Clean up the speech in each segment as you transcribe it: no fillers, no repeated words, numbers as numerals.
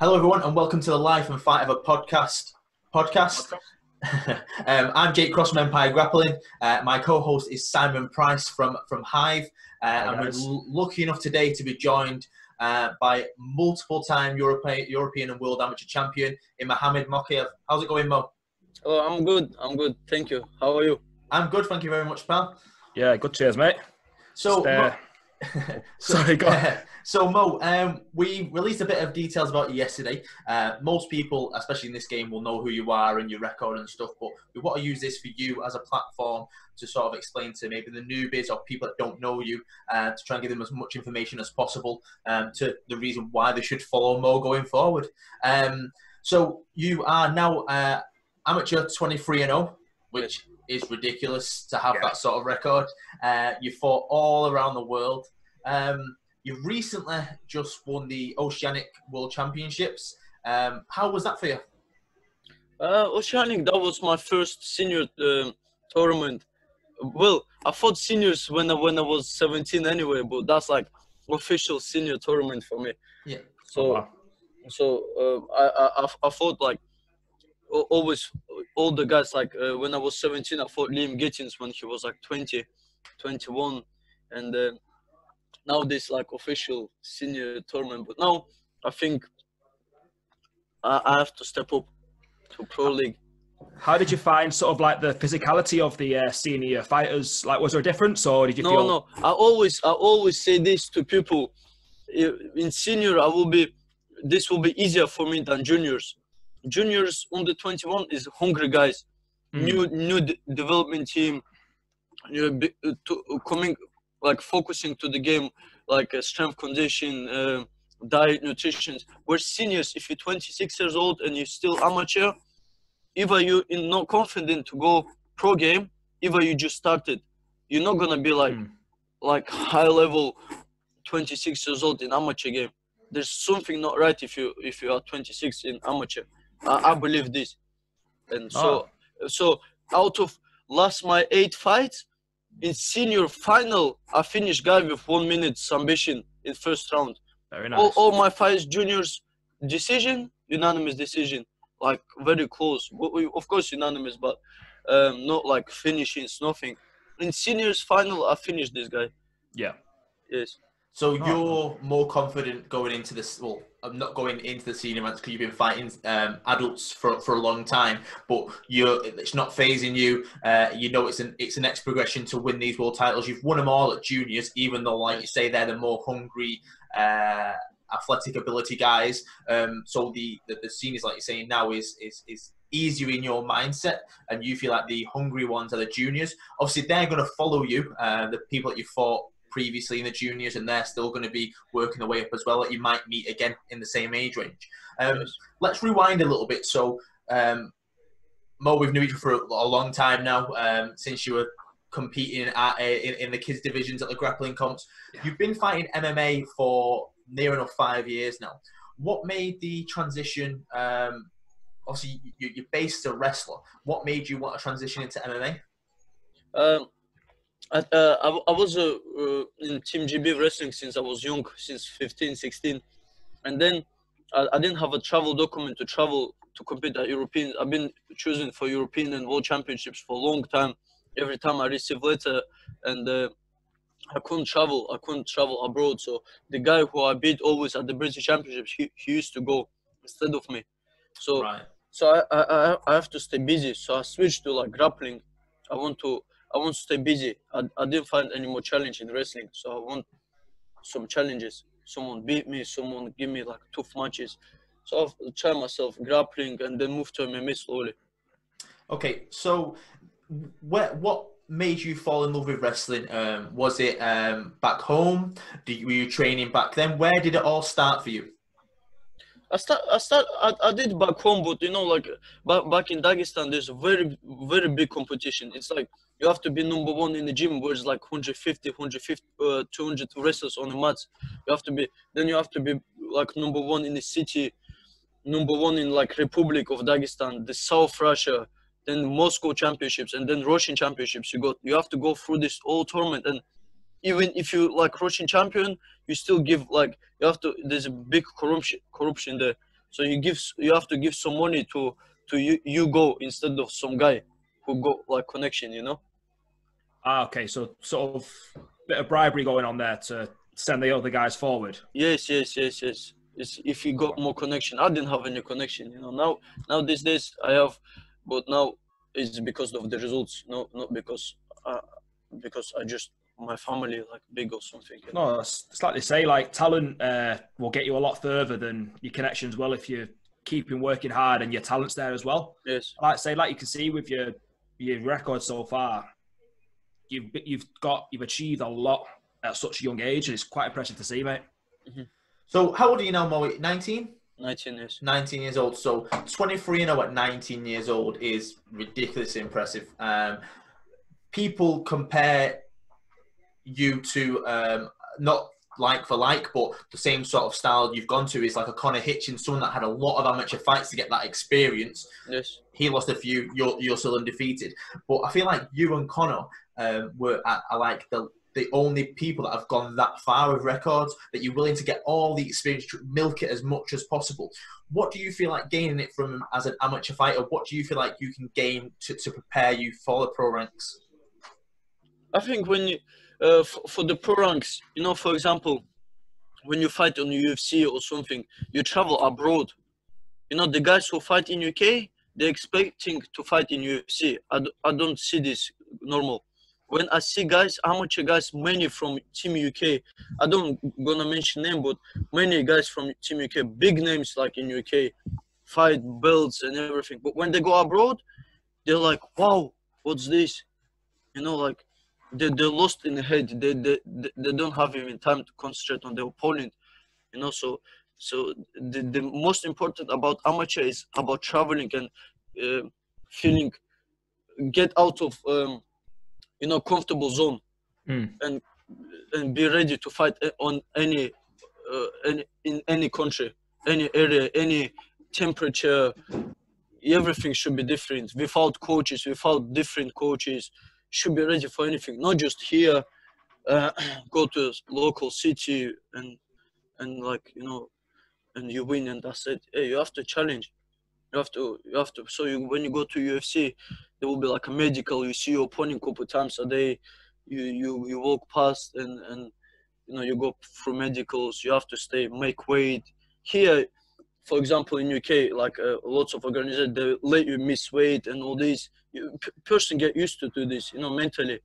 Hello, everyone, and welcome to the Life and Fight of a podcast. I'm Jake Cross from Empire Grappling. My co-host is Simon Price from Hive. And we're lucky enough today to be joined by multiple-time European and world amateur champion in Mokaev. How's it going, Mo? Oh, I'm good. Thank you. How are you? I'm good. Thank you very much, pal. Yeah, good. Cheers, mate. Sorry, go on. So, Mo, we released a bit of details about you yesterday. Most people, especially in this game, will know who you are and your record and stuff, but we want to use this for you as a platform to sort of explain to maybe the newbies or people that don't know you, to try and give them as much information as possible to the reason why they should follow Mo going forward. So you are now amateur 23-0, which is ridiculous to have that sort of record. You fought all around the world. You've recently just won the Oceanic World Championships. How was that for you? Oceanic, that was my first senior tournament. Well, I fought seniors when I was 17 anyway, but that's like official senior tournament for me. Yeah. So, I fought like always all the guys. Like when I was 17, I fought Liam Gittins when he was like 20, 21, and now this like official senior tournament. But now I think I have to step up to pro league. How did you find sort of like the physicality of the senior fighters? Like, was there a difference, or did you feel? No. I always say this to people. In senior, this will be easier for me than juniors. Juniors under 21 is hungry guys, new development team, coming like focusing to the game, like strength, condition, diet, nutrition. Where seniors, if you're 26 years old and you're still amateur, either you're not confident to go pro game, either you just started. You're not gonna be like high level 26 years old in amateur game. There's something not right if you are 26 in amateur. I believe this. And so out of my 8 fights, in senior final, I finished guy with 1 minute submission in first round. Very nice. All my fights, juniors, unanimous decision, like very close. Of course, unanimous, but not like finishings, nothing. In seniors final, I finished this guy. Yeah. Yes. So you're more confident going into this? Well, I'm not going into the senior ranks because you've been fighting adults for a long time, but it's not phasing you. You know it's a next progression to win these world titles. You've won them all at juniors, even though, like you say, they're the more hungry, athletic ability guys. So the seniors, like you're saying now, is easier in your mindset, and you feel like the hungry ones are the juniors. Obviously, they're going to follow you. The people that you fought previously in the juniors, and they're still going to be working their way up as well, that you might meet again in the same age range. Let's rewind a little bit. So, Mo, we've known you for a long time now, since you were competing in the kids divisions at the grappling comps. Yeah. You've been fighting MMA for near enough 5 years now. What made the transition? Obviously, you're based a wrestler. What made you want to transition into MMA? I was in Team GB wrestling since I was young, since 15, 16. And then I didn't have a travel document to travel to compete at European. I've been choosing for European and World Championships for a long time. Every time I received letter, and I couldn't travel abroad. So the guy who I beat always at the British Championships, he used to go instead of me. So I have to stay busy. So I switched to like grappling. I want to stay busy. I didn't find any more challenge in wrestling, so I want some challenges. Someone beat me, someone give me like tough matches. So I've tried myself grappling and then moved to MMA slowly. Okay, so what made you fall in love with wrestling? Was it back home? Were you training back then? Where did it all start for you? I did back home, but you know, like back in Dagestan, there's a very, very big competition. It's like you have to be number one in the gym, where it's like 200 wrestlers on the mats. You have to be like number one in the city, number one in like Republic of Dagestan, the South Russia, then Moscow championships, and then Russian championships. You have to go through this whole tournament, and even if you like Russian champion, you still give like, you have to, there's a big corruption there. So you have to give some money to you go instead of some guy who go like connection, you know. Okay, so sort of bit of bribery going on there to send the other guys forward. Yes. It's if you got more connection. I didn't have any connection, you know. Now these days I have, but now it's because of the results, not because I just my family like big or something. You know? No, it's like they say, like talent will get you a lot further than your connections will if you're keeping working hard and your talent's there as well. Yes. Like say, like you can see with your record so far, you've achieved a lot at such a young age, and it's quite impressive to see, mate. Mm-hmm. So how old are you now, Mo? 19? 19 years. 19 years old. So 23-0 at 19 years old is ridiculously impressive. People compare you to not like for like, but the same sort of style you've gone to is like a Connor Hitchens, someone that had a lot of amateur fights to get that experience. Yes. He lost a few. You're still undefeated, but I feel like you and Connor are like the only people that have gone that far with records, that you're willing to get all the experience, to milk it as much as possible. What do you feel like gaining it from as an amateur fighter? What do you feel like you can gain to prepare you for the pro ranks? I think when you, for the pro ranks, you know, for example, when you fight on UFC or something, you travel abroad. You know, the guys who fight in UK, they're expecting to fight in UFC. I don't see this normal. When I see guys, amateur guys, many from Team UK, I don't gonna mention name, but many guys from Team UK, big names like in UK, fight belts and everything. But when they go abroad, they're like, wow, what's this? You know, like they're lost in the head. They don't have even time to concentrate on the opponent. You know, so the most important about amateur is about traveling and feeling, get out of you know, comfortable zone, and be ready to fight on any in any country, any area, any temperature. Everything should be different. Without coaches, without different coaches, should be ready for anything. Not just here, go to a local city and like, you know, and you win and that's it. Hey, you have to challenge. You have to. So when you go to UFC, there will be like a medical. You see your opponent a couple times a day. You walk past and you know, you go through medicals. You have to stay, make weight. Here, for example, in UK, like lots of organizations, they let you miss weight and all this. Person get used to this, you know, mentally.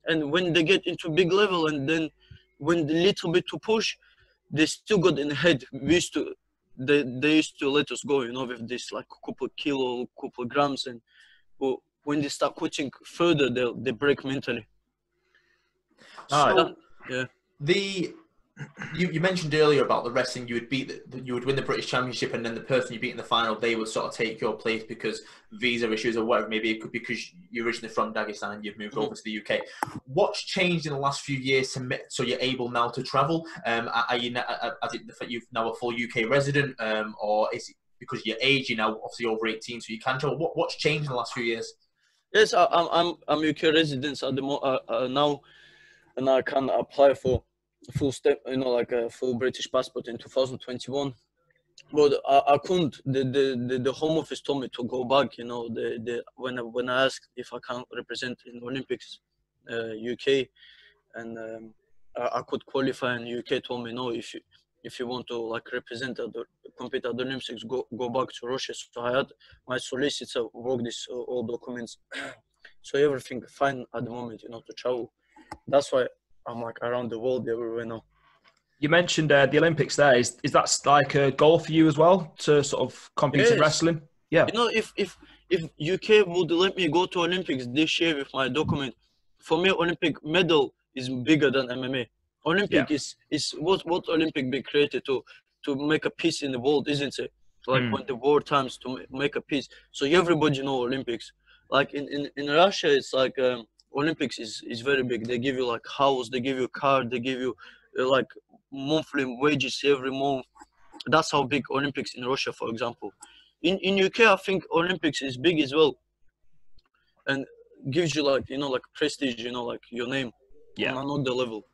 And when they get into big level, and then when the little bit to push, they still got in the head. They used to let us go, you know, with this like couple kilo, couple grams, and but when they start quitting further, they break mentally. So yeah. You mentioned earlier about the wrestling. You would win the British Championship, and then the person you beat in the final, they would sort of take your place because visa issues or whatever. Maybe it could be because you're originally from Dagestan and you've moved over to the UK. What's changed in the last few years so you're able now to travel? Are you you've now a full UK resident, or is it because of your age? You're now obviously over 18, so you can travel. What's changed in the last few years? Yes, I'm UK resident at the now, and I can apply for full step, you know, like a full British passport in 2021. But I couldn't. The Home Office told me to go back. You know, when I asked if I can represent in Olympics, UK, and I could qualify in UK, told me no. If you want to like represent compete at the Olympics, go back to Russia. So I had my solicitor work this all documents, so everything fine at the moment. You know, to travel. That's why I'm like around the world everywhere now. You mentioned the Olympics there. Is that like a goal for you as well to sort of compete in wrestling? Yeah. You know, if UK would let me go to Olympics this year with my document, for me Olympic medal is bigger than MMA. Olympic is what Olympic be created to make a peace in the world, isn't it? Like when the war times to make a peace. So everybody know Olympics. Like in Russia, it's like Olympics is very big. They give you like house, they give you a car, they give you like monthly wages every month. That's how big Olympics in Russia, for example. In UK, I think Olympics is big as well, and gives you like, you know, like prestige, you know, like your name on another level.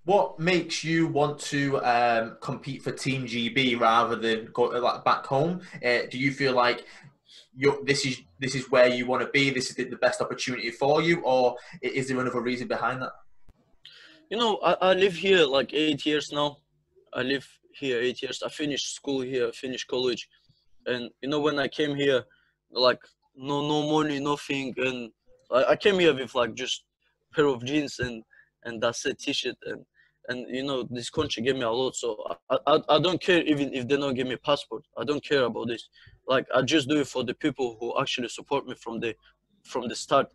What makes you want to compete for Team GB rather than go like back home? Do you feel like this is where you want to be? This is the best opportunity for you, or is there another reason behind that? You know, I live here like 8 years now. I live here 8 years. I finished school here, finished college, and you know when I came here, like no money, nothing, and I came here with like just pair of jeans and that's it, t-shirt, and you know this country gave me a lot, so I don't care even if they don't give me a passport. I don't care about this. Like I just do it for the people who actually support me from the start.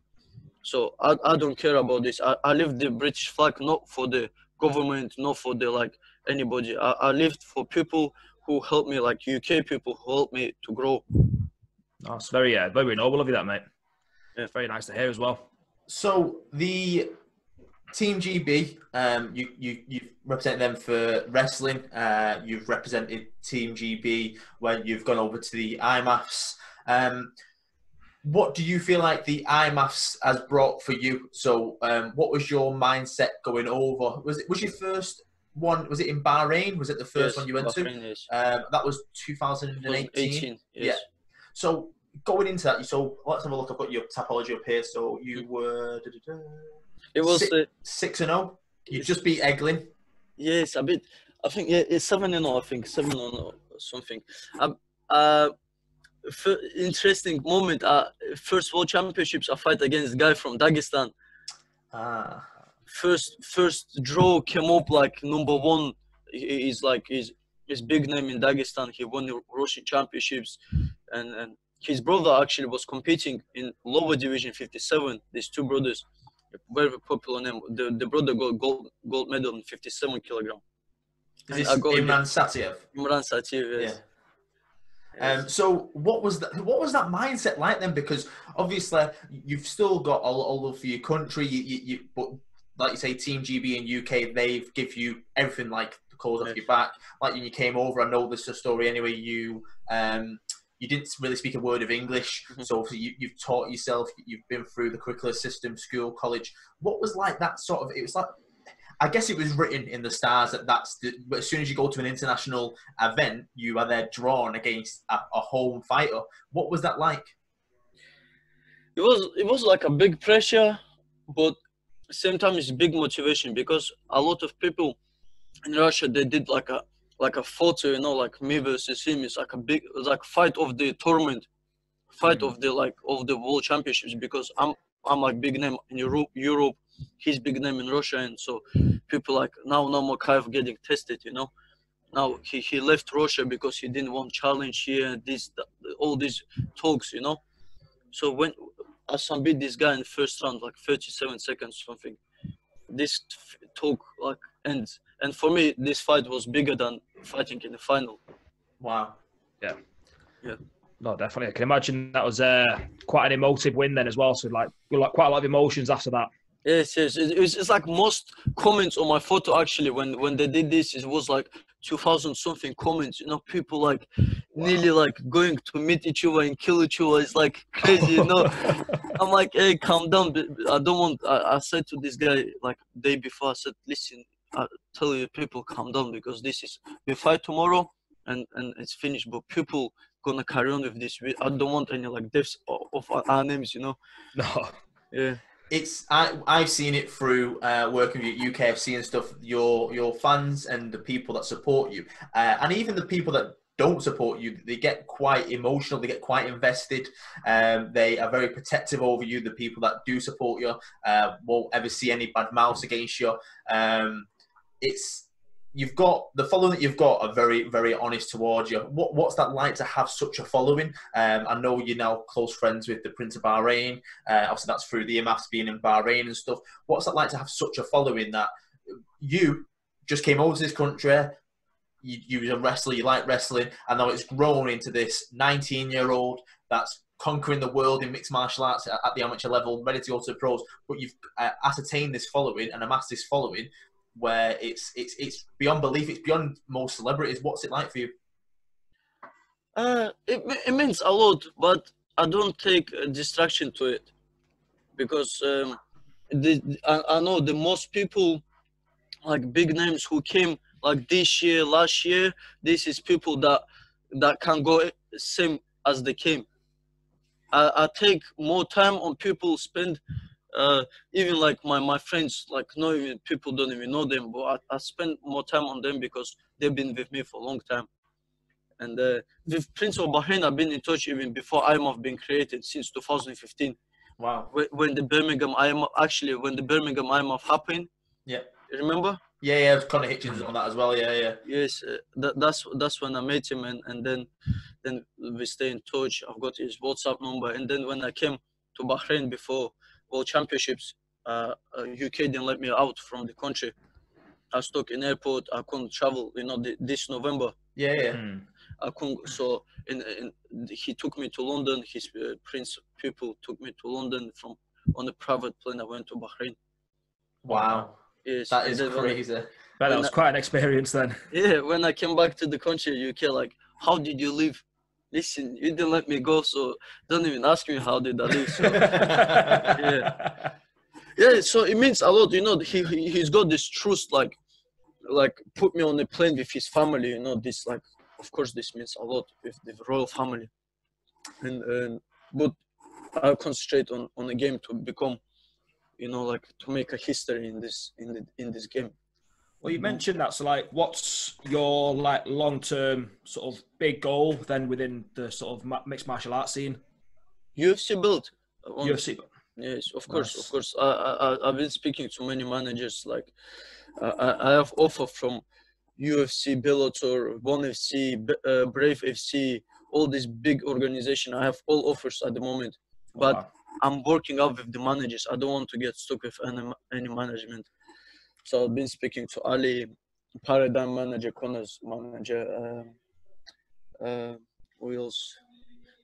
So I don't care about this. I live the British flag not for the government, not for the like anybody. I lived for people who help me, like UK people who help me to grow. That's very noble of you, that, mate. Yeah. Very nice to hear as well. So the Team GB, you've represented them for wrestling. You've represented Team GB when you've gone over to the IMAFs. What do you feel like the IMAFs has brought for you? So, what was your mindset going over? Was your first one? Was it in Bahrain? Was it the first one you went Bahrain, to? yes. That was 2018. 2018, yes. Yeah. So going into that, so let's have a look. I've got your topology up here. So you were It was 6-0. You just beat Eglin. yes, a bit. I think it's 7-0. I think 7-0 something. Interesting moment. First World Championships, I fight against a guy from Dagestan. Ah. First draw came up like number one. He's like his big name in Dagestan. He won the Russian championships, and his brother actually was competing in lower division 57. These two brothers, very popular name. The brother got gold medal in 57 kilogram. Is this Imran Satiev? Imran Satiev, yes. Yeah. So what was that mindset like then? Because obviously you've still got a lot of love for your country. But like you say, Team GB in UK, they've give you everything, like the clothes off your back. Like when you came over, I know this is a story anyway. You didn't really speak a word of English, so obviously you've taught yourself. You've been through the curricular system, school, college. What was like that sort of? It was like, I guess it was written in the stars that but as soon as you go to an international event, you are there drawn against a home fighter. What was that like? It was like a big pressure, but same time it's big motivation, because a lot of people in Russia, they did like a photo, you know, like me versus him. It's like a big like fight of the tournament, fight of the world championships, because I'm like big name in Europe, he's big name in Russia, and so people like now Mokaev getting tested, you know. Now he left Russia because he didn't want challenge here, all these talks, you know. So when I beat this guy in the first round, like 37 seconds something, this talk like ends. And for me, this fight was bigger than fighting in the final. Wow. Yeah. Yeah. No, definitely. I can imagine that was quite an emotive win then as well. So like quite a lot of emotions after that. Yes. It's like most comments on my photo actually when they did this, it was like 2,000 something comments. You know, people like nearly like going to meet each other and kill each other. It's like crazy, you know. I'm like, hey, calm down. I don't want. I said to this guy like day before, I said, listen, I tell you people, calm down, because this is we fight tomorrow and it's finished. But people gonna carry on with this. I don't want any like deaths of our names, you know. No. Yeah. I've seen it through working with UKFC and stuff. Your fans and the people that support you, and even the people that don't support you, they get quite emotional. They get quite invested. They are very protective over you. The people that do support you won't ever see any bad mouths against you. You've got the following that you've got are very, very honest towards you. What's that like to have such a following? I know you're now close friends with the Prince of Bahrain. Obviously, that's through the IMAFs being in Bahrain and stuff. What's that like to have such a following that you just came over to this country, you was a wrestler, you like wrestling, and now it's grown into this 19-year-old that's conquering the world in mixed martial arts at the amateur level, ready to go to the pros, but you've ascertained this following and amassed this following where it's beyond belief, it's beyond most celebrities. What's it like for you? It means a lot, but I don't take a distraction to it, because I know the most people like big names who came like this year, last year. This is people that can go same as they came. I take more time on people spend even like my friends, like no even people don't even know them, but I spend more time on them because they've been with me for a long time. And with Prince of Bahrain, I've been in touch even before IMF been created since 2015. Wow. When the Birmingham IMF actually when the Birmingham IMF happened. Yeah. You remember? Yeah. Connor Hitchens on that as well. Yeah. Yes, that's when I met him, and then we stay in touch. I've got his WhatsApp number, and then when I came to Bahrain before World Championships, UK didn't let me out from the country. I was stuck in airport. I couldn't travel. This November. Yeah. I couldn't. So he took me to London. His Prince people took me to London on a private plane. I went to Bahrain. Wow. Yes, That is crazy. But that was quite an experience then. Yeah, when I came back to the country, UK, like, how did you leave? Listen, you didn't let me go, so don't even ask me how did I leave. So, yeah, so it means a lot. He's got this trust, like put me on a plane with his family. This, like, of course, this means a lot with the royal family. And but I concentrate on the game to become, like to make a history in this game. Well, you mentioned that. So, like, what's your like long-term sort of big goal then within the sort of mixed martial arts scene? UFC build. UFC. Yes, of Nice. course. I've been speaking to many managers. Like, I have offer from UFC, Bellator, ONE FC, Brave FC, all these big organizations. I have all offers at the moment, but Wow. I'm working out with the managers. I don't want to get stuck with any management. So I've been speaking to Ali, Paradigm manager, Connor's manager, who else?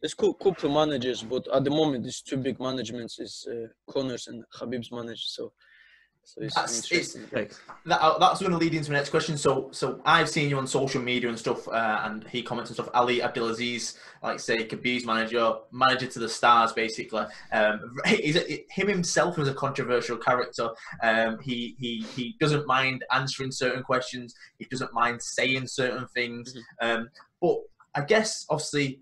There's couple managers, but at the moment, these two big managements is Connor's and Khabib's manager. So it's interesting. That's going to lead into the next question. So I've seen you on social media and stuff, and he comments and stuff. Ali Abdelaziz, like say Khabib's manager to the stars, basically. Him himself is a controversial character. He doesn't mind answering certain questions. He doesn't mind saying certain things. But I guess obviously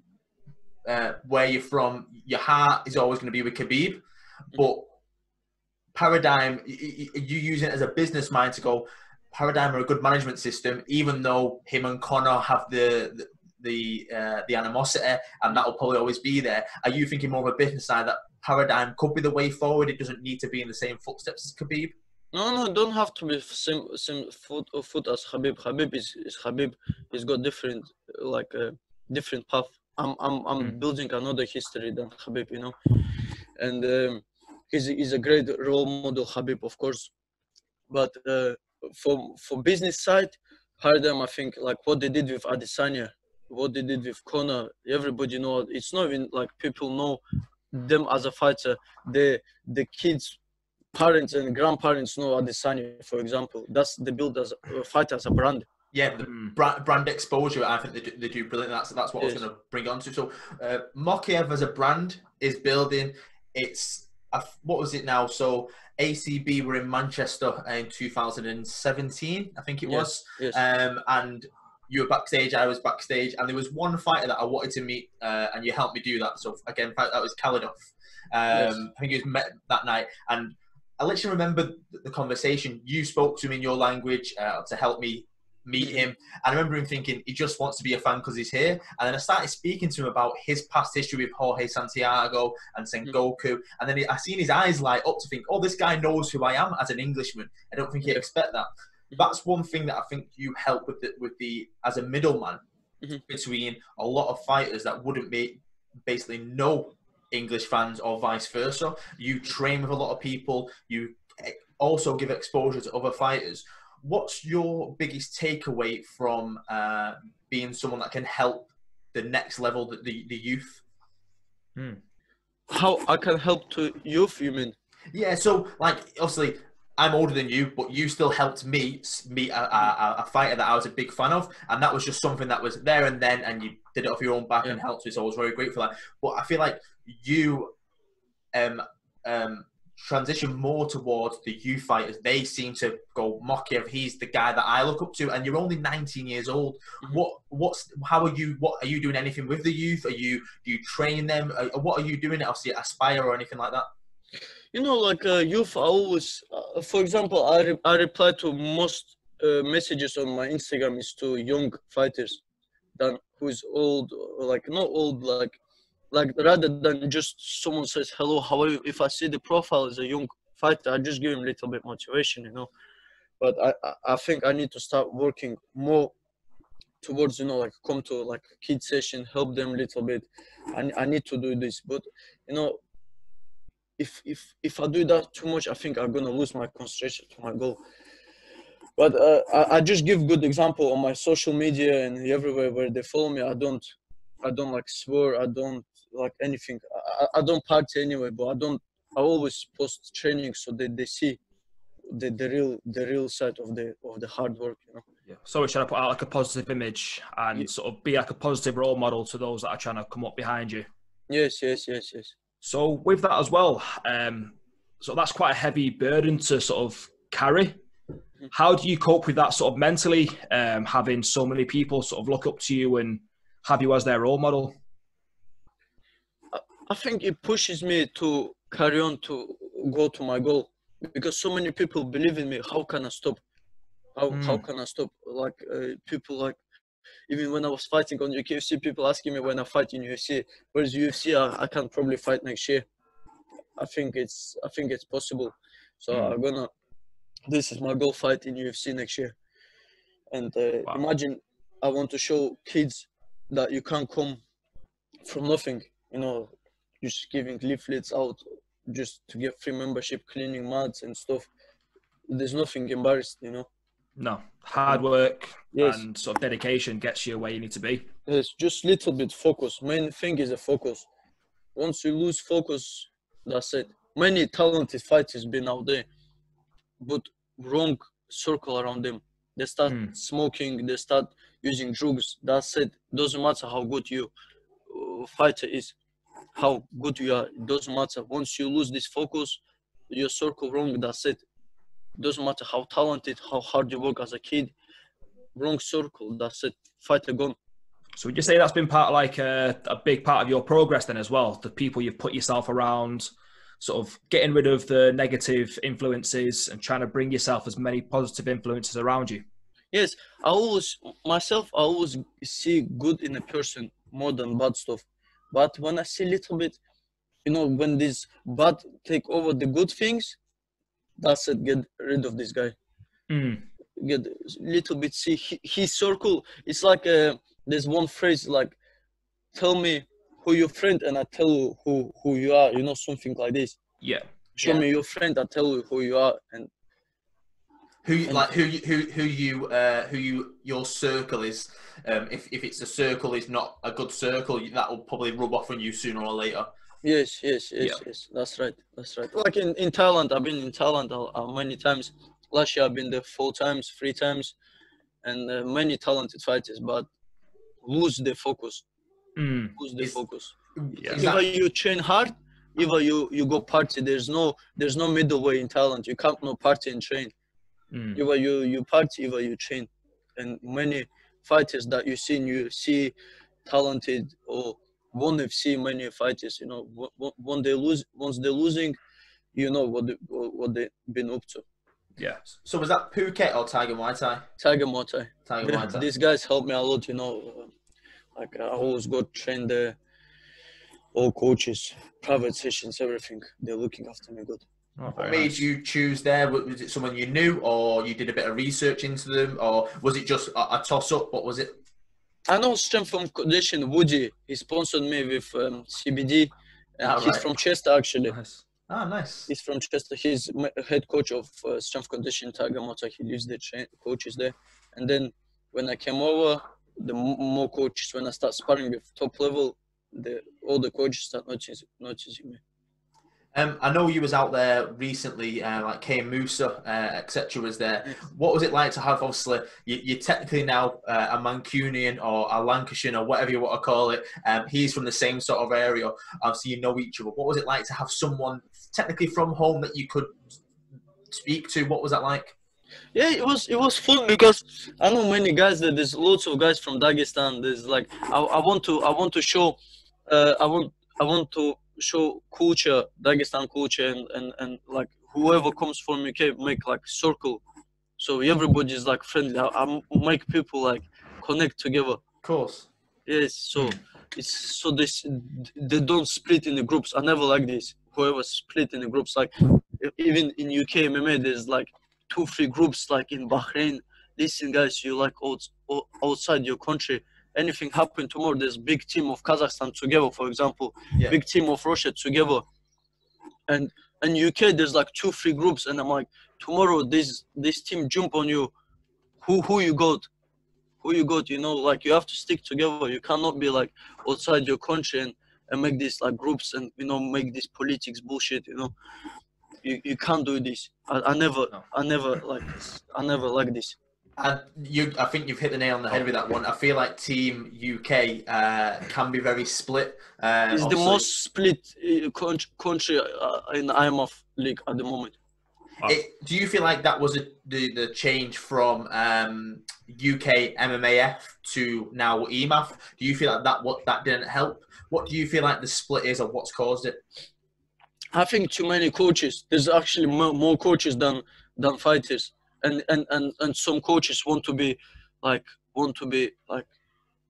where you're from, your heart is always going to be with Khabib, but Paradigm, you use it as a business mind to go, Paradigm are a good management system, even though him and Connor have the animosity, and that will probably always be there. Are you thinking more of a business side that Paradigm could be the way forward? It doesn't need to be in the same footsteps as Khabib? No, don't have to be same foot as Khabib. Khabib is Khabib. He's got different different path. I'm building another history than Khabib, and he's a great role model, Khabib, of course. But for business side, Paradigm, I think, like what they did with Adesanya, what they did with Conor, everybody know. It's not even like people know them as a fighter. The kids, parents and grandparents know Adesanya, for example. That's the build as a fighter, as a brand. Yeah, the brand exposure, I think they do brilliant. That's what I was going to bring on to. So, Mokaev as a brand is building. It's what was it now? So ACB were in Manchester in 2017, I think it was. Yes. And you were backstage, I was backstage, and there was one fighter that I wanted to meet, and you helped me do that. So again, that was Khalidov. I think he was met that night, and I literally remember the conversation. You spoke to him in your language to help me meet him, and I remember him thinking he just wants to be a fan because he's here. And then I started speaking to him about his past history with Jorge Santiago and Sengoku, and then I seen his eyes light up to think, oh, this guy knows who I am as an Englishman. I don't think he'd expect that. That's one thing that I think you help with the as a middleman between a lot of fighters that wouldn't basically know English fans or vice versa. You train with a lot of people. You also give exposure to other fighters. What's your biggest takeaway from being someone that can help the next level, the youth? How I can help to youth, you mean? Yeah, so like obviously I'm older than you, but you still helped me meet a fighter that I was a big fan of, and that was just something that was there and then, and you did it off your own back and helped me, so I was very grateful for that. But I feel like you transition more towards the youth fighters. They seem to go, Mokaev, he's the guy that I look up to, and you're only 19 years old. How are you doing anything with the youth? Do you train them? What are you doing? Obviously, Aspire or anything like that? You know, like youth, I always, for example, I reply to most messages on my Instagram is to young fighters than who's old, like not old, like rather than just someone says hello, how are you? If I see the profile as a young fighter, I just give him a little bit motivation, you know. But I think I need to start working more towards, you know, like come to like kid session, help them a little bit. I need to do this, but you know, if I do that too much, I think I'm gonna lose my concentration to my goal. But I just give good example on my social media and everywhere where they follow me. I don't like swear. I don't like anything. I don't party anyway, but I always post training so that they see the real side of the hard work, you know. Yeah. So we're trying to put out like a positive image and sort of be like a positive role model to those that are trying to come up behind you. Yes. So with that as well, so that's quite a heavy burden to sort of carry. How do you cope with that sort of mentally, having so many people sort of look up to you and have you as their role model? I think it pushes me to carry on to go to my goal because so many people believe in me. How can I stop? How can I stop? Like people like even when I was fighting on UFC, people asking me when I fight in UFC, where's UFC? I can probably fight next year. I think it's possible. So this is my goal, fight in UFC next year. And Wow. imagine I want to show kids that you can't come from nothing, you know, just giving leaflets out just to get free membership, cleaning mats and stuff. There's nothing embarrassed, you know. No, hard work Yes. and sort of dedication gets you where you need to be. Yes, just little bit focus. Main thing is a focus. Once you lose focus, that's it. Many talented fighters been out there, but wrong circle around them. They start smoking, they start using drugs. That's it. Doesn't matter how good you fighter is, how good you are. It doesn't matter. Once you lose this focus, your circle wrong. That's it. Doesn't matter how talented, how hard you work as a kid. Wrong circle. That's it. Fighter gone. So would you say that's been part of like a big part of your progress then as well? The people you've put yourself around, sort of getting rid of the negative influences and trying to bring yourself as many positive influences around you. Yes, I always see good in a person more than bad stuff. But when I see a little bit, you know, when this bad take over the good things, that's it. Get rid of this guy. Get a little bit. See his circle. It's like there's one phrase like, "Tell me who your friend, and I tell you who you are." You know, something like this. Yeah. Show me your friend, I tell you who you are, and your circle is. If it's a circle is not a good circle, that will probably rub off on you sooner or later. Yes. That's right. Like in Thailand, I've been in Thailand many times. Last year I've been there 4 times, 3 times, and many talented fighters, but lose the focus. Lose the focus. Either you train hard, either you go party. There's no middle way in Thailand. You can't no party and train. Either you party, either you train. And many fighters that you see talented or one FC, many fighters, you know, when they lose, once they're losing, you know what they've been up to. Yeah. So was that Phuket or Tiger Muay Thai? Tiger Muay Thai. Tiger Muay Thai. These guys helped me a lot, you know. Like I always got trained there. All coaches, private sessions, everything. They're looking after me good. What made you choose there? Was it someone you knew, or you did a bit of research into them, or was it just a toss-up? What was it? I know strength from condition. Woody, he sponsored me with CBD. He's from Chester, actually. Nice. Nice. He's from Chester. He's head coach of strength condition Tiger Muay Thai. He lives there, coaches there. And then when I came over, the more coaches, when I start sparring with top level, all the coaches start noticing me. I know you was out there recently, like Kane Musa, etc. was there. Yes. What was it like to have, obviously, you're technically now a Mancunian or a Lancashirean or whatever you want to call it. He's from the same sort of area. Obviously, you know each other. What was it like to have someone technically from home that you could speak to? What was that like? Yeah, it was fun because I know many guys. There's lots of guys from Dagestan. There's like I want to show, I want to show culture, Dagestan culture, and like whoever comes from UK make like circle, so everybody's like friendly. I make people like connect together. Of course. Yes, so it's so they don't split in the groups. I never like this. Whoever split in the groups, like even in UK MMA, there's like 2-3 groups. Like in Bahrain, listen, guys, you like outside your country. Anything happen tomorrow? There's big team of Kazakhstan together, for example. Yeah. Big team of Russia together, and UK there's like 2-3 groups, and I'm like, tomorrow this team jump on you. Who you got? Who you got? You know, like you have to stick together. You cannot be like outside your country and make these like groups and make this politics bullshit. You can't do this. I never like this. I never like this. And I think you've hit the nail on the head with that one. I feel like Team UK can be very split. It's the most split country in the IMF league at the moment. Do you feel like that was the change from UK MMAF to now EMAF? Do you feel like that didn't help? What do you feel like the split is, or what's caused it? I think too many coaches. There's actually more coaches than fighters, and some coaches want to be like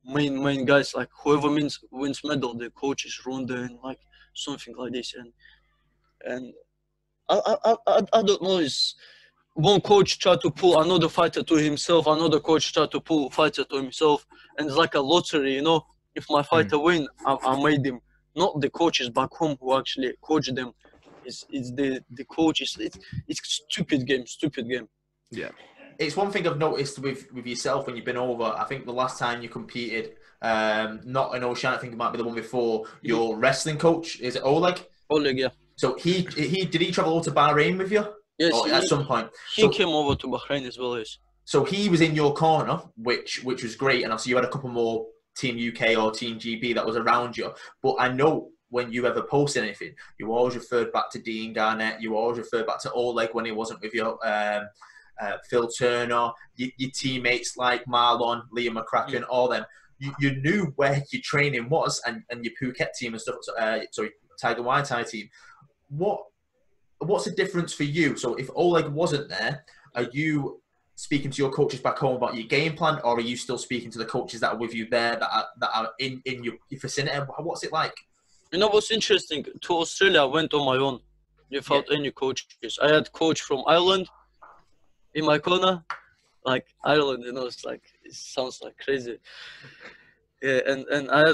main guys. Like whoever wins medal, the coaches run there and like something like this. And I don't know. Is one coach try to pull another fighter to himself, another coach try to pull fighter to himself, and it's like a lottery. If my fighter win, I made him. Not the coaches back home who actually coach them. It's the coaches. It's stupid game. Yeah. It's one thing I've noticed with yourself when you've been over. I think the last time you competed, not in Ocean, I think it might be the one before. Your wrestling coach, is it Oleg? Oleg, yeah. So he did he travel over to Bahrain with you? Yes, at some point. He came over to Bahrain as well. Yes. So he was in your corner, which was great, and obviously you had a couple more Team UK or Team GB that was around you. But I know when you ever posted anything, you always referred back to Dean Garnett. You always referred back to Oleg when he wasn't with you. Phil Turner, your teammates like Marlon, Liam McCracken, all them. You knew where your training was, and your Phuket team and stuff. Sorry, Tiger Muay Thai team. What's the difference for you? So if Oleg wasn't there, are you speaking to your coaches back home about your game plan, or are you still speaking to the coaches that are with you there, that are in your vicinity? What's it like? What's interesting, to Australia I went on my own without any coaches. I had coach from Ireland in my corner, like Ireland, it's like, it sounds like crazy. Yeah, and I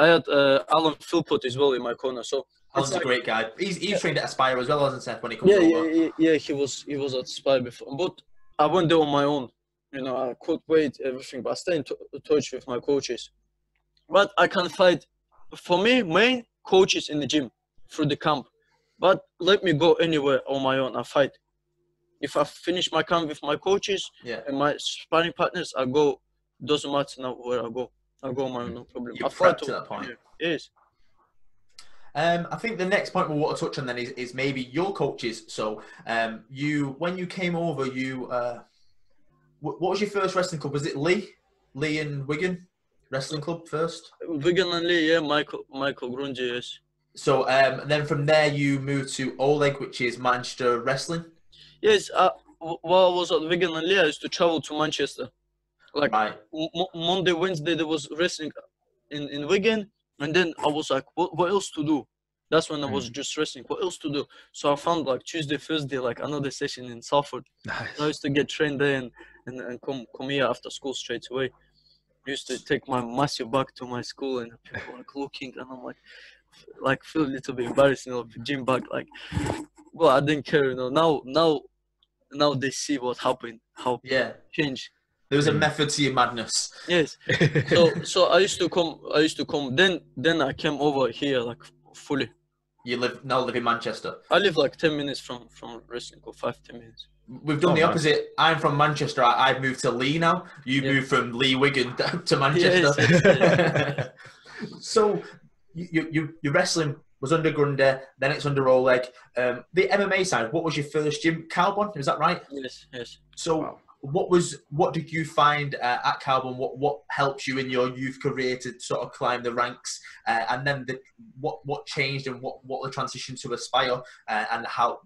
had Alan Philpott as well in my corner. So Alan's a great guy. He's trained at Aspire as well, hasn't Seth, when he comes over? Yeah, he was at Aspire before, but I went there on my own. I could wait everything, but I stay in touch with my coaches. But I can fight. For me, main coaches in the gym through the camp. But let me go anywhere on my own. I fight. If I finish my camp with my coaches and my sparring partners, I go. Doesn't matter now where I go. I go on my own, no problem. You're prepped to that point. Yes. I think the next point we want to touch on then is maybe your coaches. So when you came over, what was your first wrestling club? Was it Lee and Wigan Wrestling Club first? Wigan and Lee, yeah. Michael Grungy, yes. So then from there you moved to Oleg, which is Manchester Wrestling. Yes. While I was at Wigan and Lee, I used to travel to Manchester. Like Monday, Wednesday, there was wrestling in Wigan. And then I was like, what else to do? That's when I was just wrestling. What else to do? So I found like Tuesday, Thursday, like another session in Salford. Nice. I used to get trained there and come here after school straight away. I used to take my massive bag to my school, and people like looking, and I'm like feel a little bit embarrassed, gym bag. Like, well, I didn't care, Now they see what happened, how change. There was a method to your madness. Yes. So I used to come. Then I came over here like fully. You live in Manchester. I live like 10 minutes from wrestling, or 5-10 minutes. We've done the nice. opposite. I'm from Manchester. I've moved to Lee now. You moved from Lee Wigan to Manchester. Yes. So your wrestling was under Grundy, then it's under Oleg. The MMA side, what was your first gym? Carbon, is that right? Yes. So what did you find at Carbon? What helps you in your youth career to sort of climb the ranks? And then what changed and what the transition to Aspire and how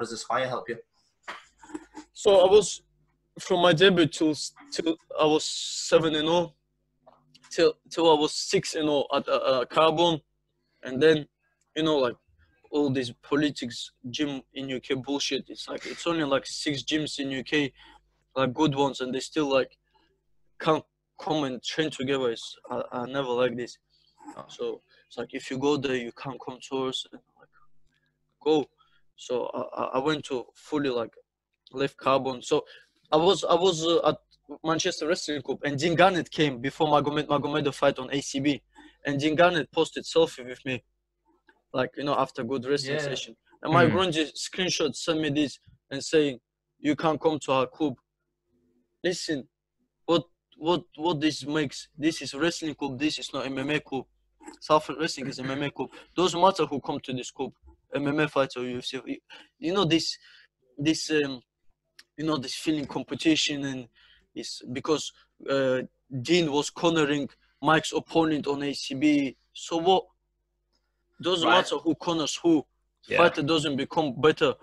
does Aspire help you? So I was, from my debut till I was 7-0, till I was 6-0 at Carbon, and then like all this politics gym in UK bullshit. It's like it's only like 6 gyms in UK, like good ones, and they still like can't come and train together. I never like this. So it's like if you go there, you can't come to us and like go. So I went to fully like left Carbon. So I was at Manchester Wrestling Club, and Dean Garnett came before Magomedov fight on ACB, and Dean Garnett posted selfie with me, like after good wrestling session. And my grungy screenshot sent me this and saying, "You can't come to our club." Listen, what this makes? This is wrestling club. This is not MMA club. Southern Wrestling is MMA club. Doesn't matter who come to this club, MMA fighter, UFC. This this feeling competition, and it's because Dean was cornering Mike's opponent on ACB. So what? Doesn't matter who corners who. Fighter doesn't become better.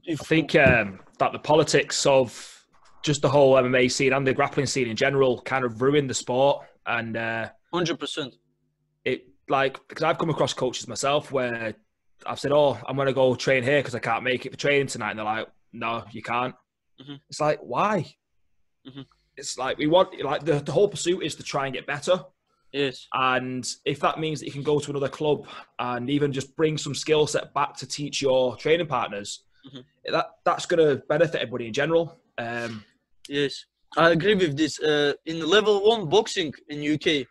I think that the politics of just the whole MMA scene and the grappling scene in general kind of ruined the sport. And 100%. Because I've come across coaches myself where I've said, "Oh, I'm going to go train here because I can't make it for training tonight," and they're like, "No, you can't." It's like, why? It's like we want, like the whole pursuit is to try and get better. Yes. And if that means that you can go to another club and even just bring some skill set back to teach your training partners, that's going to benefit everybody in general. Yes, I agree with this. In level 1 boxing in UK,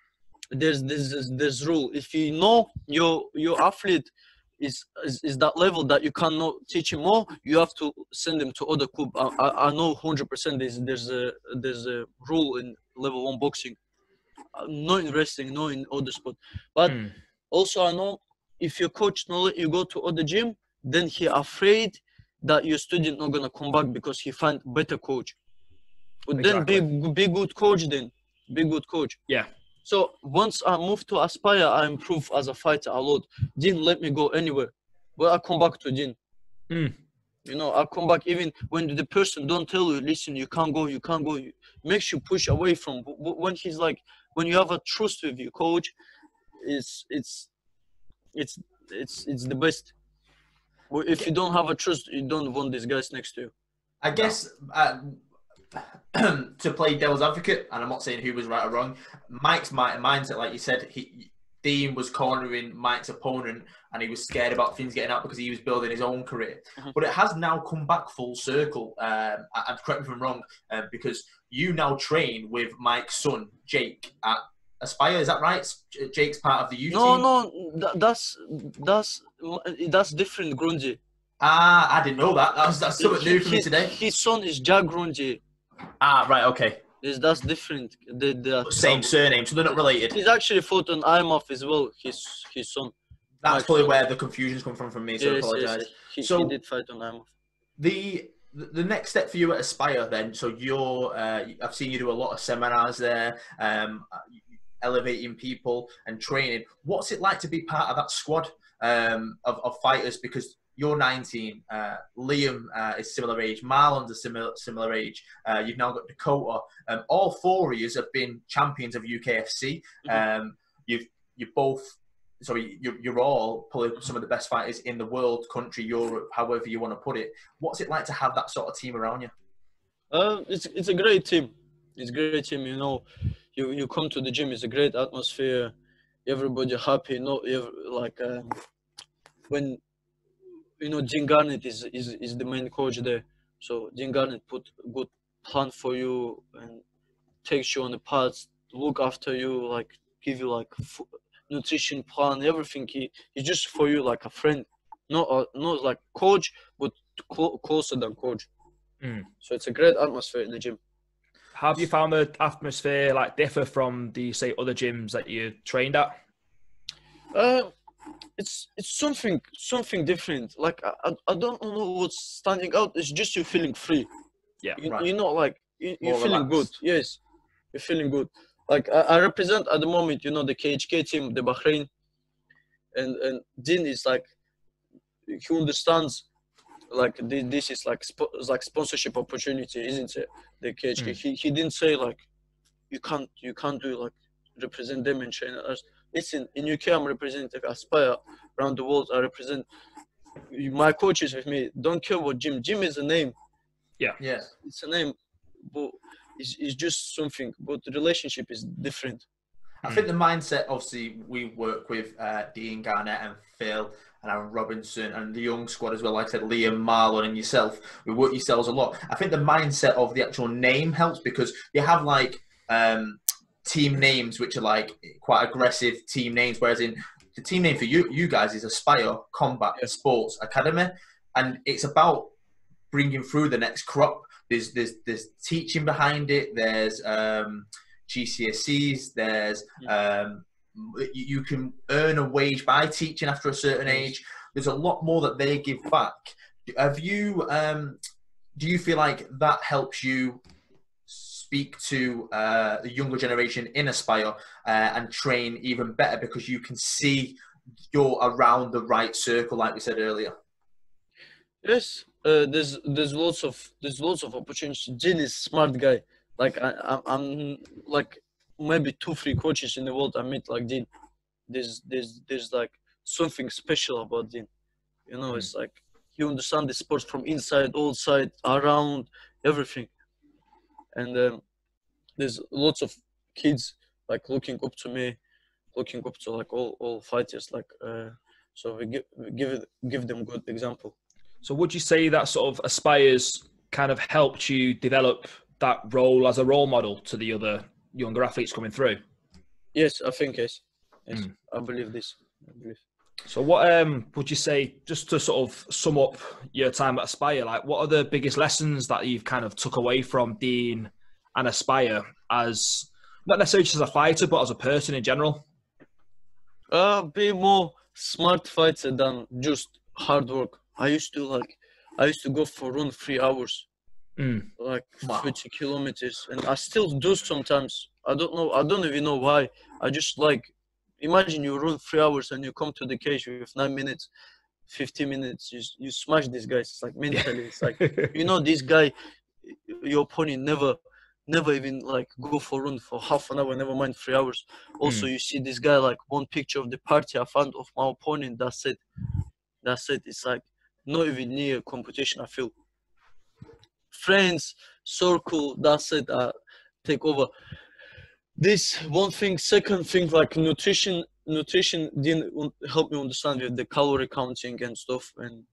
there's rule. If you know your athlete is that level that you cannot teach him more, you have to send him to other club. I know 100% there's a rule in level 1 boxing. Not in wrestling, not in other sport. But also I know if your coach not let you go to other gym, then he afraid that your student not gonna come back because he find better coach. But exactly. Then be good coach then. Be good coach. Yeah. So once I moved to Aspire, I improved as a fighter a lot. Didn't let me go anywhere. But I come back to Dean. I come back even when the person don't tell you, listen, you can't go. Makes you push away from. When he's like, when you have a trust with your coach, it's the best. If you don't have a trust, you don't want these guys next to you. I guess to play devil's advocate, and I'm not saying who was right or wrong, Mike's mindset, like you said, Dean was cornering Mike's opponent and he was scared about things getting out because he was building his own career. But it has now come back full circle, and correct me if I'm wrong, because you now train with Mike's son, Jake, at Aspire, is that right? Jake's part of the U team? No, that's different, Grungy. I didn't know that. That's something new for me today. His son is Jack Grungy. Right, okay. That's different. Same surname, so they're not related. He's actually fought on IMAF as well, his son. That's probably where the confusion's come from me, so I apologise. Yes. He did fight on IMAF. The next step for you at Aspire then, so you're, I've seen you do a lot of seminars there, elevating people and training. What's it like to be part of that squad of fighters? Because you're 19, Liam is similar age, Marlon's a similar age, you've now got Dakota. All 4 of you have been champions of UKFC. You're all probably some of the best fighters in the world, country, Europe, however you want to put it. What's it like to have that sort of team around you? It's a great team. It's a great team. You come to the gym, it's a great atmosphere. Everybody happy. When Dean Garnett is the main coach there. So Dean Garnett put a good plan for you and takes you on the path, look after you, like give you like nutrition plan, everything. He's just for you like a friend, not like coach, but closer than coach. So it's a great atmosphere in the gym. How have you found the atmosphere like differ from the say other gyms that you trained at? It's something different. Like I don't know what's standing out. It's just you feeling free. Yeah, You know, like you're feeling good. relaxed. Yes, you're feeling good. Like I represent at the moment, you know, the KHK team, the Bahrain, and Dean is like, he understands like this is like sponsorship opportunity, isn't it? The KHK. He didn't say like you can't do like represent them and train us. Listen, in UK I'm representing Aspire around the world. I represent my coaches with me. Don't care what gym. Gym is a name. Yeah. It's a name, but it's just something. But the relationship is different. I think the mindset, obviously, we work with Dean Garnett and Phil and Aaron Robinson and the young squad as well. Like I said, Liam, Marlon and yourself. We work yourselves a lot. I think the mindset of the actual name helps because you have like team names which are like quite aggressive team names, whereas in the team name for you guys is Aspire Combat Sports Academy, and it's about bringing through the next crop. There's teaching behind it. There's GCSEs. There's you can earn a wage by teaching after a certain age. There's a lot more that they give back. Have you? Do you feel like that helps you speak to the younger generation in Aspire and train even better because you can see you're around the right circle, like we said earlier? Yes, there's lots of opportunities. Jin is smart guy. Like I'm like maybe 2-3 coaches in the world I meet like Dean. There's like something special about Dean. You know, it's like you understand the sport from inside, outside, around, everything. And there's lots of kids like looking up to me, looking up to like all fighters. Like so we give them good example. So would you say that sort of Aspire's kind of helped you develop that role as a role model to the other younger athletes coming through? Yes, I think yes. I believe this. So what would you say, just to sort of sum up your time at Aspire, like what are the biggest lessons that you've kind of took away from Dean and Aspire as, not necessarily just as a fighter, but as a person in general? Be more smart fighter than just hard work. I used to go for run 3 hours, like 30 kilometers, and I still do sometimes. I don't even know why. I just like, imagine you run 3 hours and you come to the cage with 9 minutes, 15 minutes. You smash these guys. It's like mentally, it's like you know this guy, your opponent never even like go for run for half an hour, never mind 3 hours. Also, you see this guy like one picture of the party I found of my opponent. That's it. It's like not even near competition. I feel friends, circle. That's it. Take over. This one thing. Second thing, like nutrition didn't help me understand with the calorie counting and stuff, and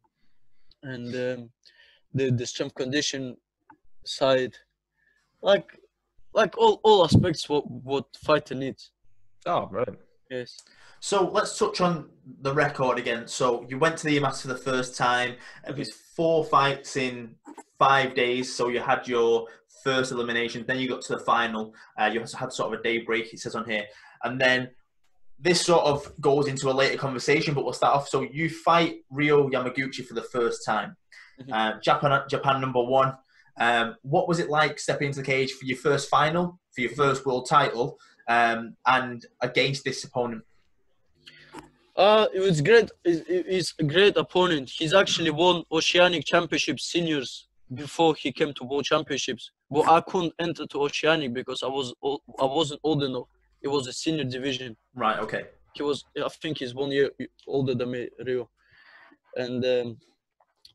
the strength condition side, like all aspects what fighter needs. Oh, right. Yes. So let's touch on the record again. So you went to the EMAS for the first time. It was 4 fights in 5 days. So you had your first elimination. Then you got to the final. You also had sort of a day break, it says on here. And then this sort of goes into a later conversation, but we'll start off. So you fight Ryo Yamaguchi for the first time. Japan number 1. What was it like stepping into the cage for your first final, for your first world title, and against this opponent? It was great. He's a great opponent. He's actually won Oceanic Championship seniors before he came to World Championships. But I couldn't enter to Oceanic because I wasn't old enough. It was a senior division. Right. Okay. I think he's 1 year older than me, Rio. And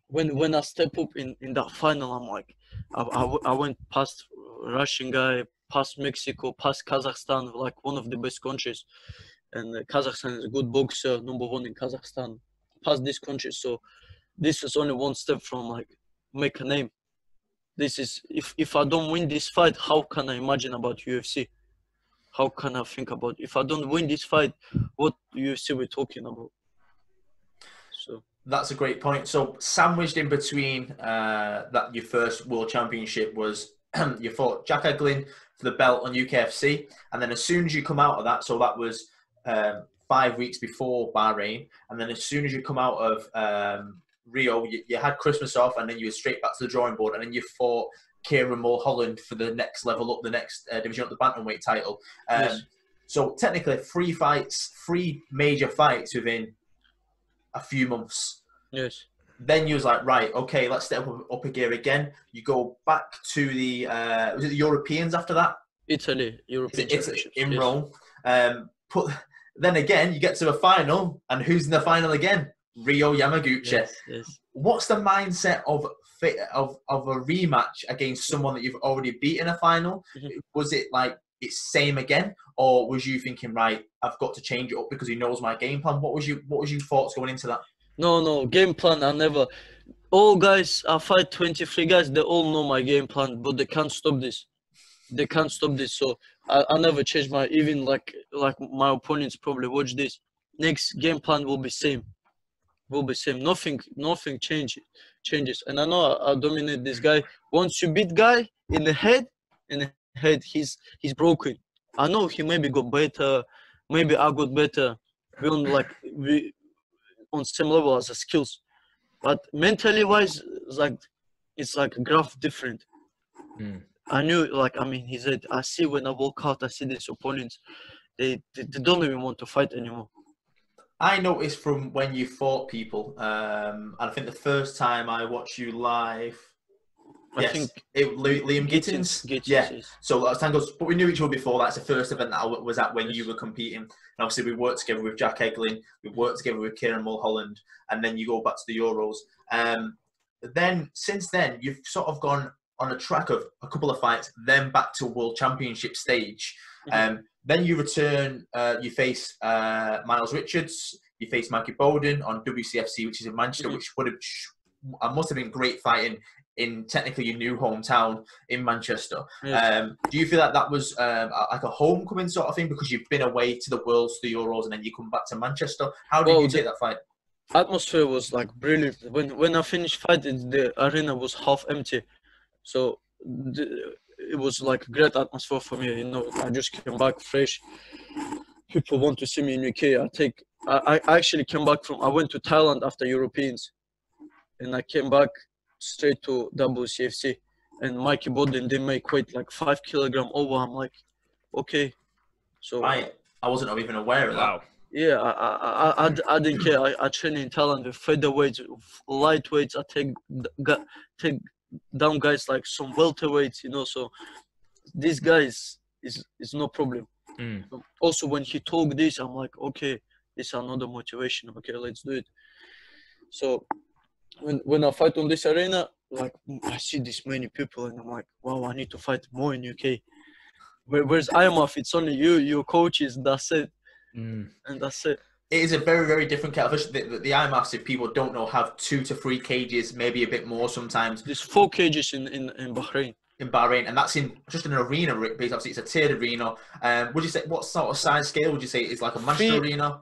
when I step up in that final, I'm like, I went past Russian guy, past Mexico, past Kazakhstan, like one of the best countries. And Kazakhstan is a good boxer, number 1 in Kazakhstan, past this country. So this is only one step from like make a name. This is, if I don't win this fight, how can I imagine about UFC? how can I think about if I don't win this fight, what UFC we're talking about? So That's a great point. So sandwiched in between that your first world championship was you fought Jack Eglin for the belt on UKFC, and then as soon as you come out of that, so that was 5 weeks before Bahrain, and then as soon as you come out of Rio, you had Christmas off, and then you were straight back to the drawing board, and then you fought Kieran Mulholland for the next level up, the next division up, the bantamweight title. Yes. So technically, 3 fights, 3 major fights within a few months. yes, Then you was like, right, okay, let's step up a gear again. You go back to the was it the Europeans after that? Italy, European It's Championships. in yes. Rome. Then again, you get to a final, and who's in the final again? Rio Yamaguchi. Yes, yes. What's the mindset of a rematch against someone that you've already beaten a final? Mhm. Was it like it's same again, or was you thinking, right, I've got to change it up because he knows my game plan? What was your thoughts going into that? No, game plan, I never. All guys, I fight 23 guys, they all know my game plan, but they can't stop this. They can't stop this. So I never change my, even like my opponents probably watch this. Next game plan will be same. Will be same. Nothing changes. And I know I dominate this guy. Once you beat guy in the head, he's broken. I know he maybe got better, maybe I got better. We on same level as the skills, but mentally wise, it's like a graph different. I knew, he said, I see when I walk out, I see these opponents, they don't even want to fight anymore. I noticed from when you fought people, and I think the first time I watched you live, I think Liam Gittins. Yeah. yes. So that was time goes, but we knew each other before. That's the first event that I was at when you were competing. And obviously, we worked together with Jack Eglin. We worked together with Kieran Mulholland, and then you go back to the Euros. Then since then, you've sort of gone on a track of a couple of fights, then back to World Championship stage. Then you return. You face Miles Richards. You face Mikey Bowden on WCFC, which is in Manchester, which must have been great fighting in technically your new hometown in Manchester. Yes. Do you feel that was like a homecoming sort of thing because you've been away to the Worlds, to the Euros, and then you come back to Manchester? How did you take that fight? Atmosphere was like brilliant. When I finished fighting, the arena was half empty, so it was like a great atmosphere for me. I just came back fresh. People want to see me in UK. I actually came back I went to Thailand after Europeans, and I came back straight to WCFC, and Mikey Bowden did make weight like 5 kilogram over. I'm like, okay, so I wasn't even aware of that. Yeah, I didn't care. I train in Thailand with featherweights, lightweights. I take down guys like some welterweights, so these guys is no problem. Also, when he told this, I'm like, okay, this is another motivation. Okay, let's do it. So when I fight on this arena, like I see this many people, and I'm like, wow, I need to fight more in UK. Where's IMF? It's only you, your coaches. That's it, and that's it. It is a very, very different kettle of fish. The IMAFs, if people don't know, have 2 to 3 cages, maybe a bit more sometimes. There's 4 cages in Bahrain. In Bahrain, and that's in just an arena. Because obviously, it's a tiered arena. Would you say what sort of size scale would you say is like a Manchester arena?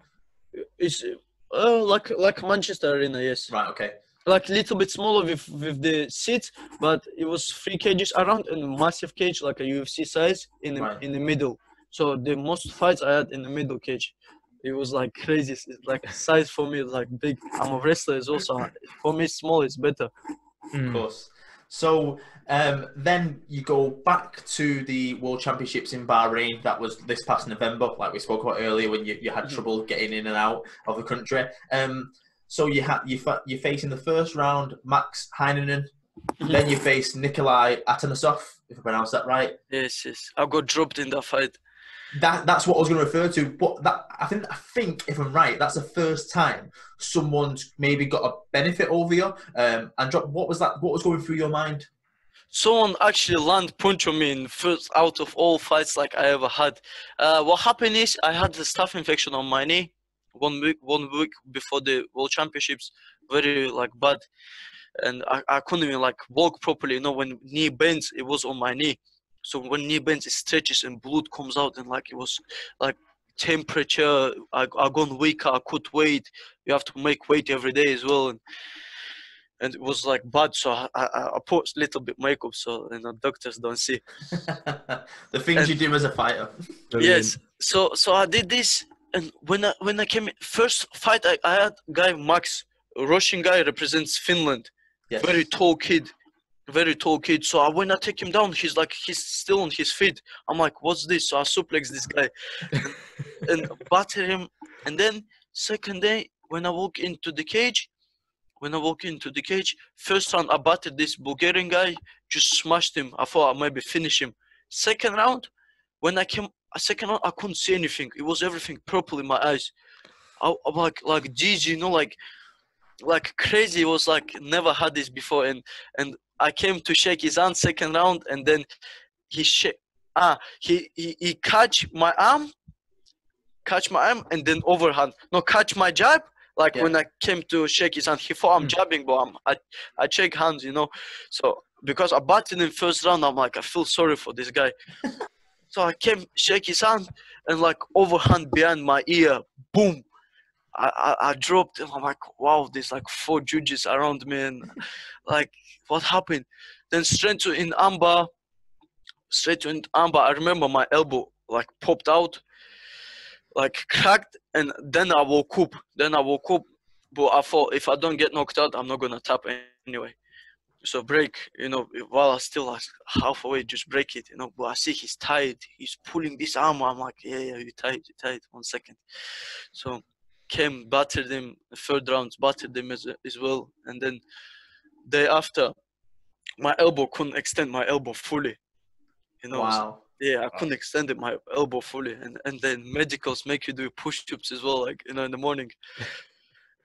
It's like Manchester arena, yes. Right. Okay. Like a little bit smaller with the seats, but it was 3 cages around and a massive cage like a UFC size in the middle. So the most fights I had in the middle cage. It was like crazy. It's like size for me is like big. I'm a wrestler. It's also for me small is better. Of course. So then you go back to the World Championships in Bahrain. That was this past November, like we spoke about earlier, when you had trouble getting in and out of the country. So you face in the first round Max Heinenen, then you face Nikolai Atanasov, if I pronounce that right. Yes. I got dropped in that fight. That's what I was going to refer to. But I think if I'm right, that's the first time someone's maybe got a benefit over you. And what was that? What was going through your mind? Someone actually land punch on me in first out of all fights like I ever had. What happened is I had the staph infection on my knee 1 week before the World Championships, very like bad, and I couldn't even like walk properly. When knee bends, it was on my knee. So when knee bends, it stretches and blood comes out, and like it was like temperature. I gone weaker. I could wait. You have to make weight every day as well, and it was like bad. So I put a little bit makeup so doctors don't see. The things And you do as a fighter. yes, so I did this, and when I came in, first fight, I had guy Max, a Russian guy, represents Finland, Yes. very tall kid. So when I take him down, he's still on his feet. I'm like, what's this? So I suplex this guy and batter him. And then second day, when I walk into the cage, first round I battered this Bulgarian guy, just smashed him. I thought I maybe finish him. Second round, when I came, second round I couldn't see anything. It was everything purple in my eyes. I'm like GG, you know, like crazy. It was like never had this before, and I came to shake his hand second round, and then he catch my arm, and then overhand. No, catch my jab. Like when I came to shake his hand, he thought I'm jabbing, but I shake hands, you know. So because I batted in first round, I'm like, I feel sorry for this guy. So I came shake his hand, and like overhand behind my ear, boom. I dropped, and I'm like, wow, there's like 4 judges around me, and like, what happened? Then straight to in armbar. I remember my elbow like popped out, like cracked, and then I woke up. But I thought if I don't get knocked out, I'm not gonna tap anyway. So break, you know, while I still like halfway, just break it, you know. But I see he's tired. He's pulling this arm. I'm like, yeah, you tight. 1 second. So came, battered him, the third round, battered him as well. And then day after, my elbow couldn't extend my elbow fully. You know, Wow. yeah, I couldn't extend it, my elbow fully. And then medicals make you do push-ups as well, like, you know, in the morning.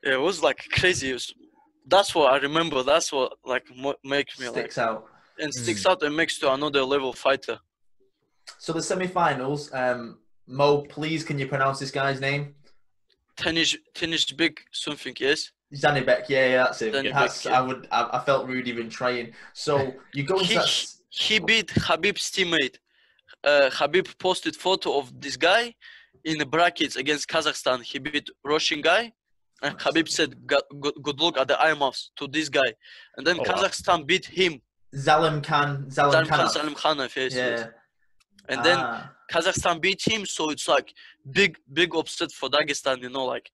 Yeah, it was like crazy. That's what I remember. That's what like makes me Sticks like out. and sticks out and makes to another level fighter. So the semi-finals, Mo, please, can you pronounce this guy's name? Tennis big something, yes. Zanibek, yeah, that's it. Zanibek, yeah. I felt rude even trying. So you go into that. He beat Khabib's teammate. Khabib posted photo of this guy in the brackets against Kazakhstan. He beat Russian guy, and Khabib said good luck at the IMAFs to this guy. And then Kazakhstan beat him. Salim Khanov, yes. And then Kazakhstan beat him, so it's like big upset for Dagestan, you know, like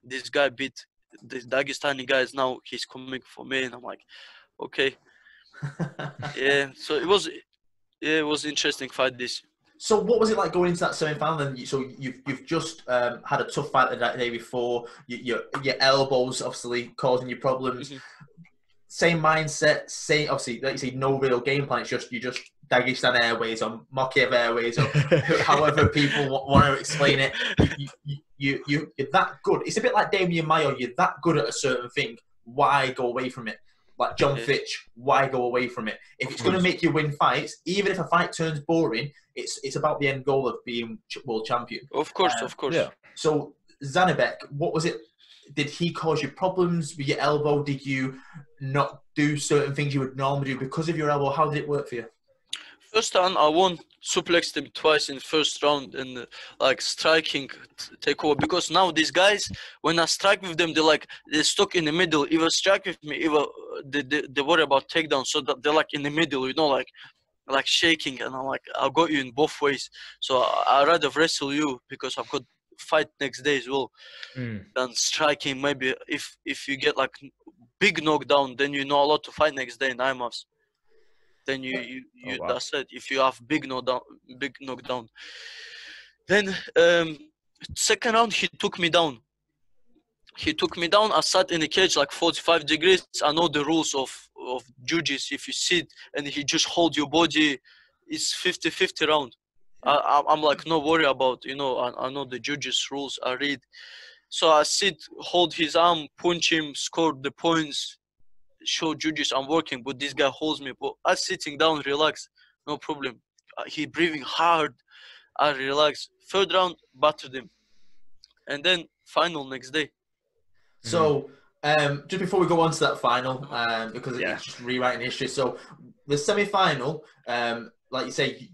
this guy beat this Dagestani guys, now he's coming for me, and I'm like, okay. Yeah, so it was interesting fight this. So what was it like going into that semi-final? And so you've just had a tough fight the day before. Your elbows obviously causing you problems. Mm-hmm. Same mindset, same obviously, like you say, no real game plan. It's just Dagestan Airways or Mokaev Airways or however people want to explain it. You're that good. It's a bit like Damian Mayo. You're that good at a certain thing. Why go away from it? Like John Fitch, why go away from it? If it's going to make you win fights, even if a fight turns boring, it's about the end goal of being world champion. Of course. Yeah. So Zanibek, what was it? Did he cause you problems with your elbow? Did you not do certain things you would normally do because of your elbow? How did it work for you? First round, I won, suplexed him twice in first round, and like striking take over. Because now these guys, when I strike with them, they're stuck in the middle. Either strike with me, either they worry about takedown. So that they're like in the middle, you know, like shaking. And I'm like, I got you in both ways. So I'd rather wrestle you because I've got fight next day as well than striking. Maybe if you get like big knockdown, then you know a lot to fight next day in IMAFs. Then you that's it. If you have big knockdown. Then second round he took me down. I sat in the cage like 45 degrees. I know the rules of judges. If you sit and he just hold your body, it's 50-50 round. I'm like, no worry about, you know, I know the judges rules, I read. So I sit, hold his arm, punch him, score the points, show judges I'm working, but this guy holds me. But I sitting down, relax, no problem. He breathing hard, I relax. Third round, battered him. And then final next day. So just before we go on to that final, because it's just rewriting history. So the semi-final, like you say,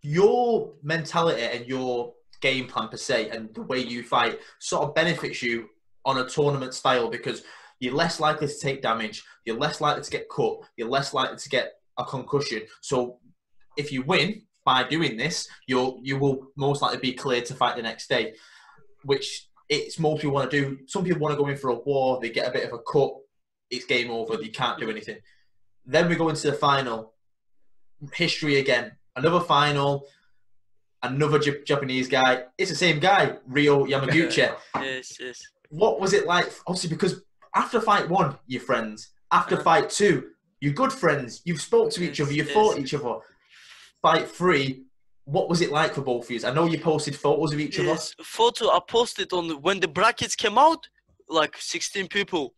your mentality and your game plan per se, and the way you fight, sort of benefits you on a tournament style because you're less likely to take damage, you're less likely to get cut, you're less likely to get a concussion. So if you win by doing this, you will most likely be cleared to fight the next day, which it's most people want to do. Some people want to go in for a war, they get a bit of a cut, it's game over, you can't do anything. Then we go into the final. History again. Another final, another Japanese guy. It's the same guy, Ryo Yamaguchi. Yes. What was it like? Obviously, because after fight one, you're friends. After fight two, you're good friends. You've spoke to each other. You fought each other. Fight three, what was it like for both of you? I know you posted photos of each other. Photo I posted on when the brackets came out, like 16 people.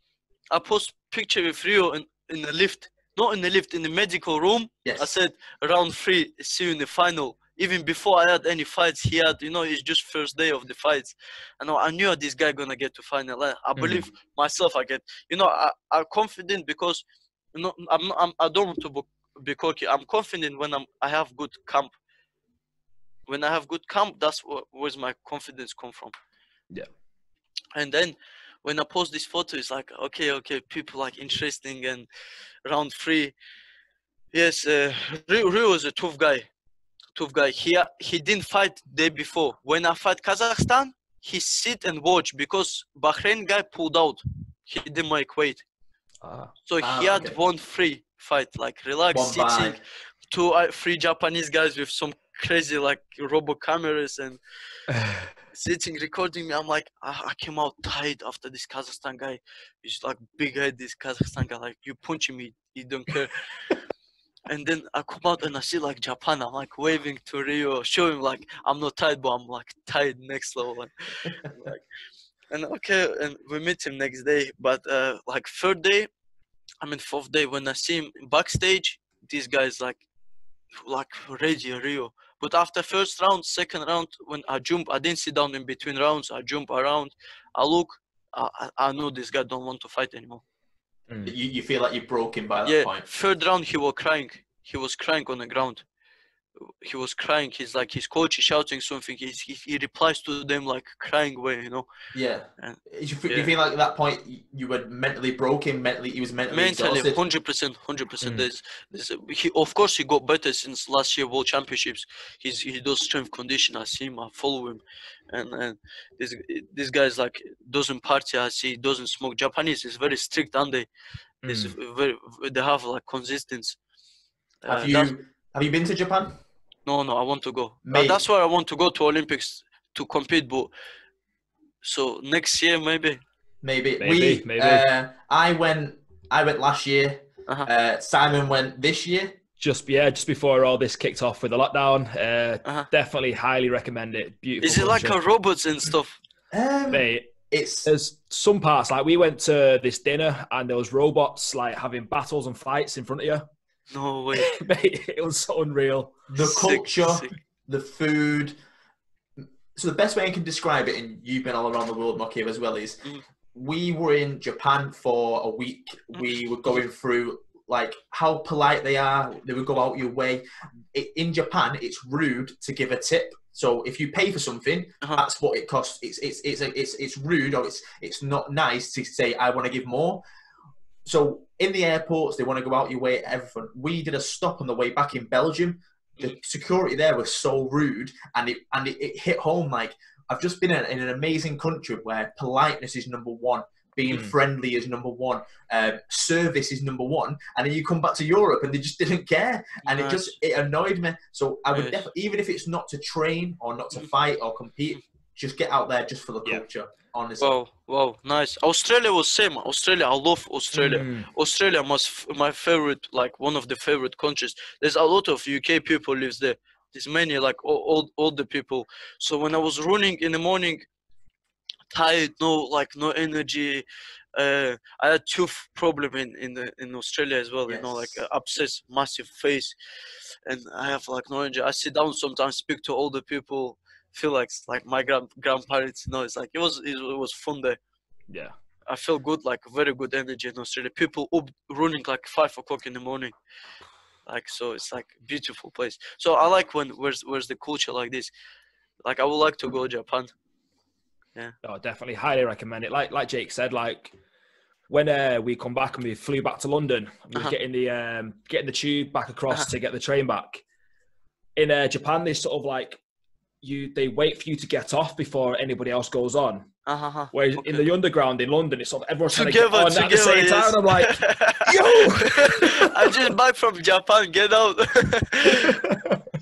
I post picture with Ryo in the lift. Not in the lift, in the medical room. Yes. I said, round 3, see you in the final. Even before I had any fights, he had, it's just first day of the fights. I knew this guy gonna get to final. I believe myself I get. I'm confident because, I don't want to be cocky. I'm confident when I have good camp. When I have good camp, that's where's my confidence come from. Yeah. And then when I post this photo, it's like, okay, people like interesting. And round 3, yes, Ryo was a tough guy. He didn't fight the day before. When I fight Kazakhstan, he sit and watch because Bahrain guy pulled out. He didn't make weight. So he had one free fight, like relaxed, sitting. 3 Japanese guys with some crazy like robo cameras and sitting recording me. I'm like, I came out tired after this Kazakhstan guy. He's like big head, this Kazakhstan guy, like you punching me, he don't care. And then I come out and I see like Japan. I'm like waving to Ryo, show him like I'm not tired, but I'm like tired next level. And we meet him next day. But like 4th day, when I see him backstage, this guy's like ready, Ryo. But after first round, second round, when I jump, I didn't sit down in between rounds. I jump around. I look. I know this guy don't want to fight anymore. You feel like you're broken by that point. 3rd round, he was crying. He was crying on the ground. He was crying. He's like, his coach is shouting something. He replies to them like crying way, Yeah. Do you feel like at that point you were mentally broken? He was mentally exhausted? 100%. Of course, he got better since last year World Championships. He does strength condition. I see him. I follow him, and this guy's like doesn't party. I see, doesn't smoke. Japanese is very strict, and they have like consistency. Have you been to Japan? No, I want to go. That's why I want to go to Olympics to compete. But so next year maybe. Maybe. I went last year. Simon went this year. Just before all this kicked off with the lockdown. Definitely highly recommend it. Beautiful. Is it country. like a robots and stuff? Mate, there's some parts like we went to this dinner and there was robots like having battles and fights in front of you. No way. Mate, it was so unreal. The culture, the food. So the best way I can describe it, and you've been all around the world, Mokaev, as well, is we were in Japan for a week. We were going through like how polite they are. They would go out your way. In Japan, it's rude to give a tip. So if you pay for something, that's what it costs. It's rude, or it's not nice to say I want to give more. So in the airports, they want to go out your way, everything. We did a stop on the way back in Belgium. The security there was so rude, and it hit home. Like, I've just been in an amazing country where politeness is number one, being friendly is number one, service is number one, and then you come back to Europe and they just didn't care, and it annoyed me. So I would definitely, even if it's not to train or not to fight or compete, just get out there just for the culture. Honestly. Wow, nice. Australia was same. I love Australia. Australia was my favorite, like one of the favorite countries. There's a lot of UK people lives there. There's many like older people. So when I was running in the morning, tired, no energy. I had tooth problem in Australia as well. Yes. Like abscess, massive face, and I have like no energy. I sit down sometimes, speak to older people. Feel like my grandparents, it's like it was fun there. Yeah, I feel good, like very good energy in Australia. People up running like 5 o'clock in the morning. Like, so it's like a beautiful place. So I like when where's the culture like this. Like, I would like to go Japan. Yeah. Oh, definitely, highly recommend it. Like Jake said, like when we come back and we flew back to London, we were getting the tube back across to get the train back. In Japan, they sort of like they wait for you to get off before anybody else goes on. Whereas in the underground in London, it's sort of everyone's trying to get on at the same time. I'm like, yo, I'm just back from Japan. Get out.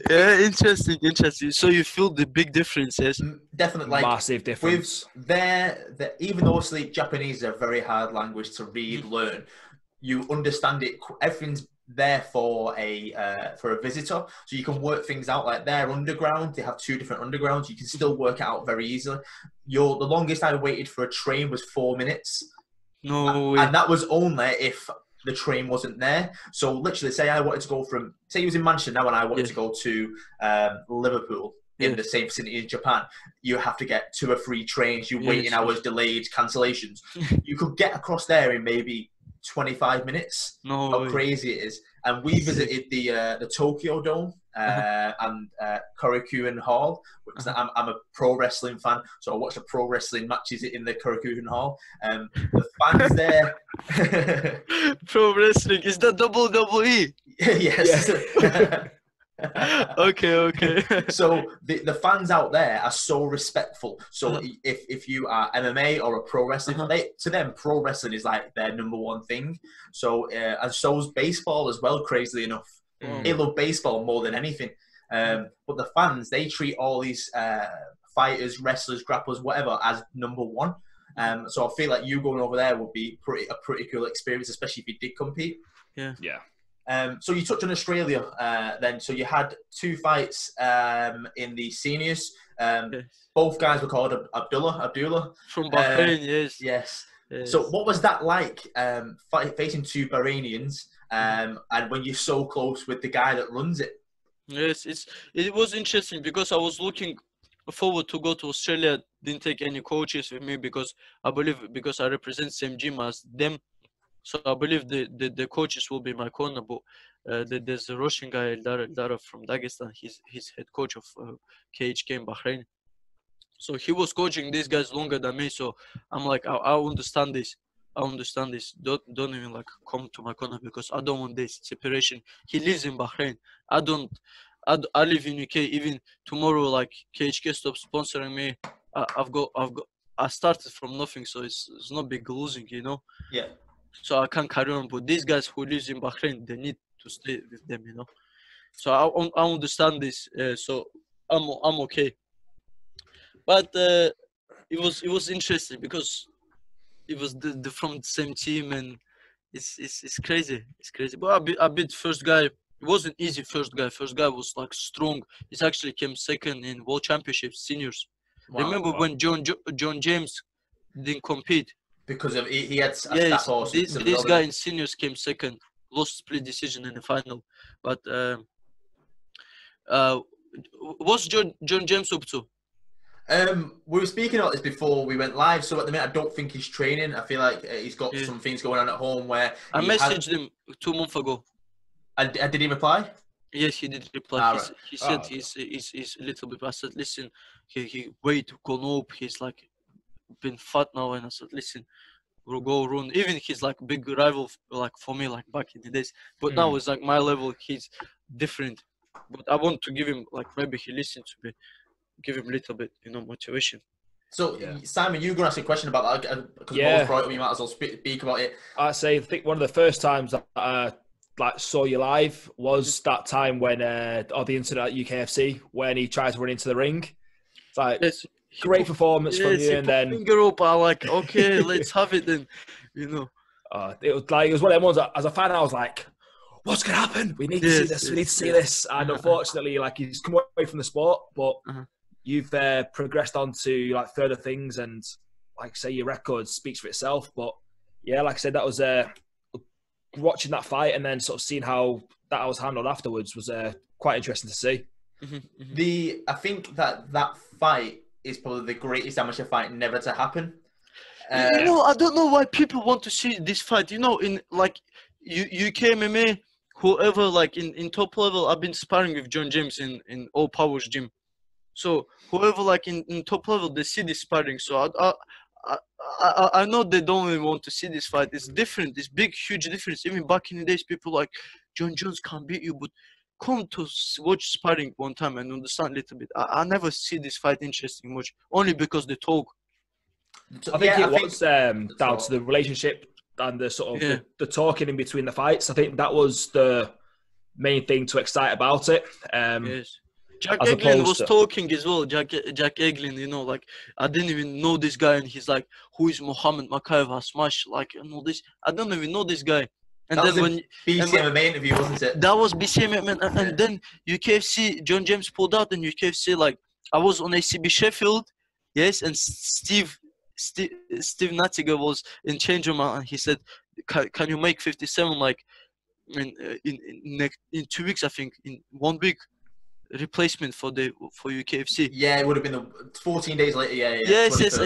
Yeah, interesting. So you feel the big differences? Definitely, like massive difference. With even though obviously Japanese is a very hard language to read, learn, you understand it. Everything's there for a visitor, so you can work things out. Like their underground, they have 2 different undergrounds. You can still work it out very easily. The longest I waited for a train was 4 minutes. No way. And that was only if the train wasn't there. So literally, say I wanted to go say he was in Manchester now and I wanted to go to Liverpool in the same vicinity in Japan, you have to get 2 or 3 trains. You're waiting hours, delayed, cancellations. You could get across there in maybe 25 minutes. No How way. crazy it is. And we visited the Tokyo Dome and Korakuen Hall. Because I'm a pro wrestling fan, so I watched the pro wrestling matches in the Korakuen Hall. The fans there. Pro wrestling, is that WWE? Yes. Okay. So the fans out there are so respectful. So if you are MMA or a pro wrestling, to them pro wrestling is like their number one thing. So and so's baseball as well. Crazily enough, they love baseball more than anything. But the fans, they treat all these fighters, wrestlers, grapplers, whatever, as number one. So I feel like you going over there would be a pretty cool experience, especially if you did compete. Yeah. So you touched on Australia then. So you had 2 fights in the seniors. Both guys were called Abdullah. From Bahrain, yes. So what was that like, facing 2 Bahrainians, and when you're so close with the guy that runs it? Yes, it was interesting because I was looking forward to go to Australia. Didn't take any coaches with me because I I represent same gym as them. So I believe the coaches will be my corner, but there's a Russian guy, Eldar from Dagestan. He's head coach of KHK in Bahrain. So he was coaching these guys longer than me. So I'm like, I understand this. Don't even like come to my corner because I don't want this separation. He lives in Bahrain. I live in UK. Even tomorrow, like KHK stops sponsoring me. I started from nothing, so it's not big losing, you know. Yeah. So I can't carry on. But these guys who live in Bahrain, they need to stay with them, you know. So I understand this. So I'm okay. But it was interesting because it was the from the same team, and it's crazy. It's crazy. But I beat first guy. It wasn't easy. First guy was like strong. He actually came second in World Championships seniors. Wow. Remember when John James didn't compete? Because of he had a staff horse. This guy in seniors came second, lost split decision in the final. But what's John James up to? We were speaking about this before we went live. So at the minute, I don't think he's training. I feel like he's got some things going on at home where I messaged him 2 months ago. And did he reply? Yes, he did reply. Right. He said he's a little bit. I said, listen, he weight gone up. He's like been fat now, and I said, listen, we'll go run. Even he's like big rival, like for me, like back in the days. But now it's like my level. He's different. But I want to give him like maybe he listened to me, give him a little bit, you know, motivation. So Simon, you're going to ask a question about that because both brought it up, you might as well speak about it. I think one of the first times that I saw you live was that time when or the incident at UKFC when he tried to run into the ring. It's like great performance from you, and then finger up. I like, okay, let's have it then, you know. It was one of them ones that, as a fan, I was like, what's going to happen? We need to see this. We need to see this. And unfortunately, like, he's come away from the sport, but you've progressed on to like further things, and like say your record speaks for itself. But yeah, like I said, that was watching that fight and then sort of seeing how that was handled afterwards was quite interesting to see. I think that fight is probably the greatest amateur fight never to happen. You know, I don't know why people want to see this fight. You know, in like UK MMA, whoever like in top level, I've been sparring with John James in All Powers gym. So whoever like in top level, they see this sparring. So I know they don't even want to see this fight. It's different. It's big, huge difference. Even back in the days, people like John Jones can't beat you, but come to watch sparring one time and understand a little bit. I never see this fight interesting much, only because they talk. I think it was down to the relationship and the sort of the talking in between the fights. I think that was the main thing to excite about it. Yes. Jack Eglin was talking as well. Jack Eglin, you know, like I didn't even know this guy, and he's like, "Who is Muhammad Mokaev? I smash like you know this. I don't even know this guy." And that then was BCMMA interview, wasn't it? That was BCMMA, and then UKFC. John James pulled out, and UKFC like I was on ACB Sheffield, yes, and Steve Nattiger was in change room, and he said, "Can you make 57 like in 2 weeks? I think in 1 week." Replacement for UKFC. Yeah, it would have been the 14 days later. Yeah. Yes,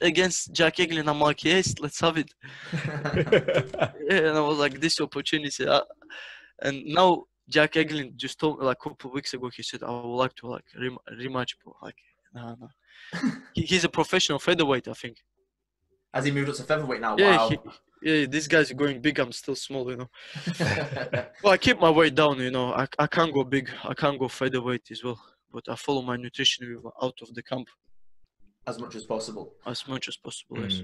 against Jack Eglin. I'm like, yes, let's have it. And I was like, this opportunity. And now Jack Eglin just told me like a couple of weeks ago. He said, I would like to like rematch, but like, no. He's a professional featherweight, I think. Has he moved up to featherweight now? Yeah, wow. Yeah, these guys are going big. I'm still small, you know. Well, I keep my weight down, you know. I can't go big. I can't go featherweight as well. But I follow my nutrition out of the camp. As much as possible. As much as possible, yes.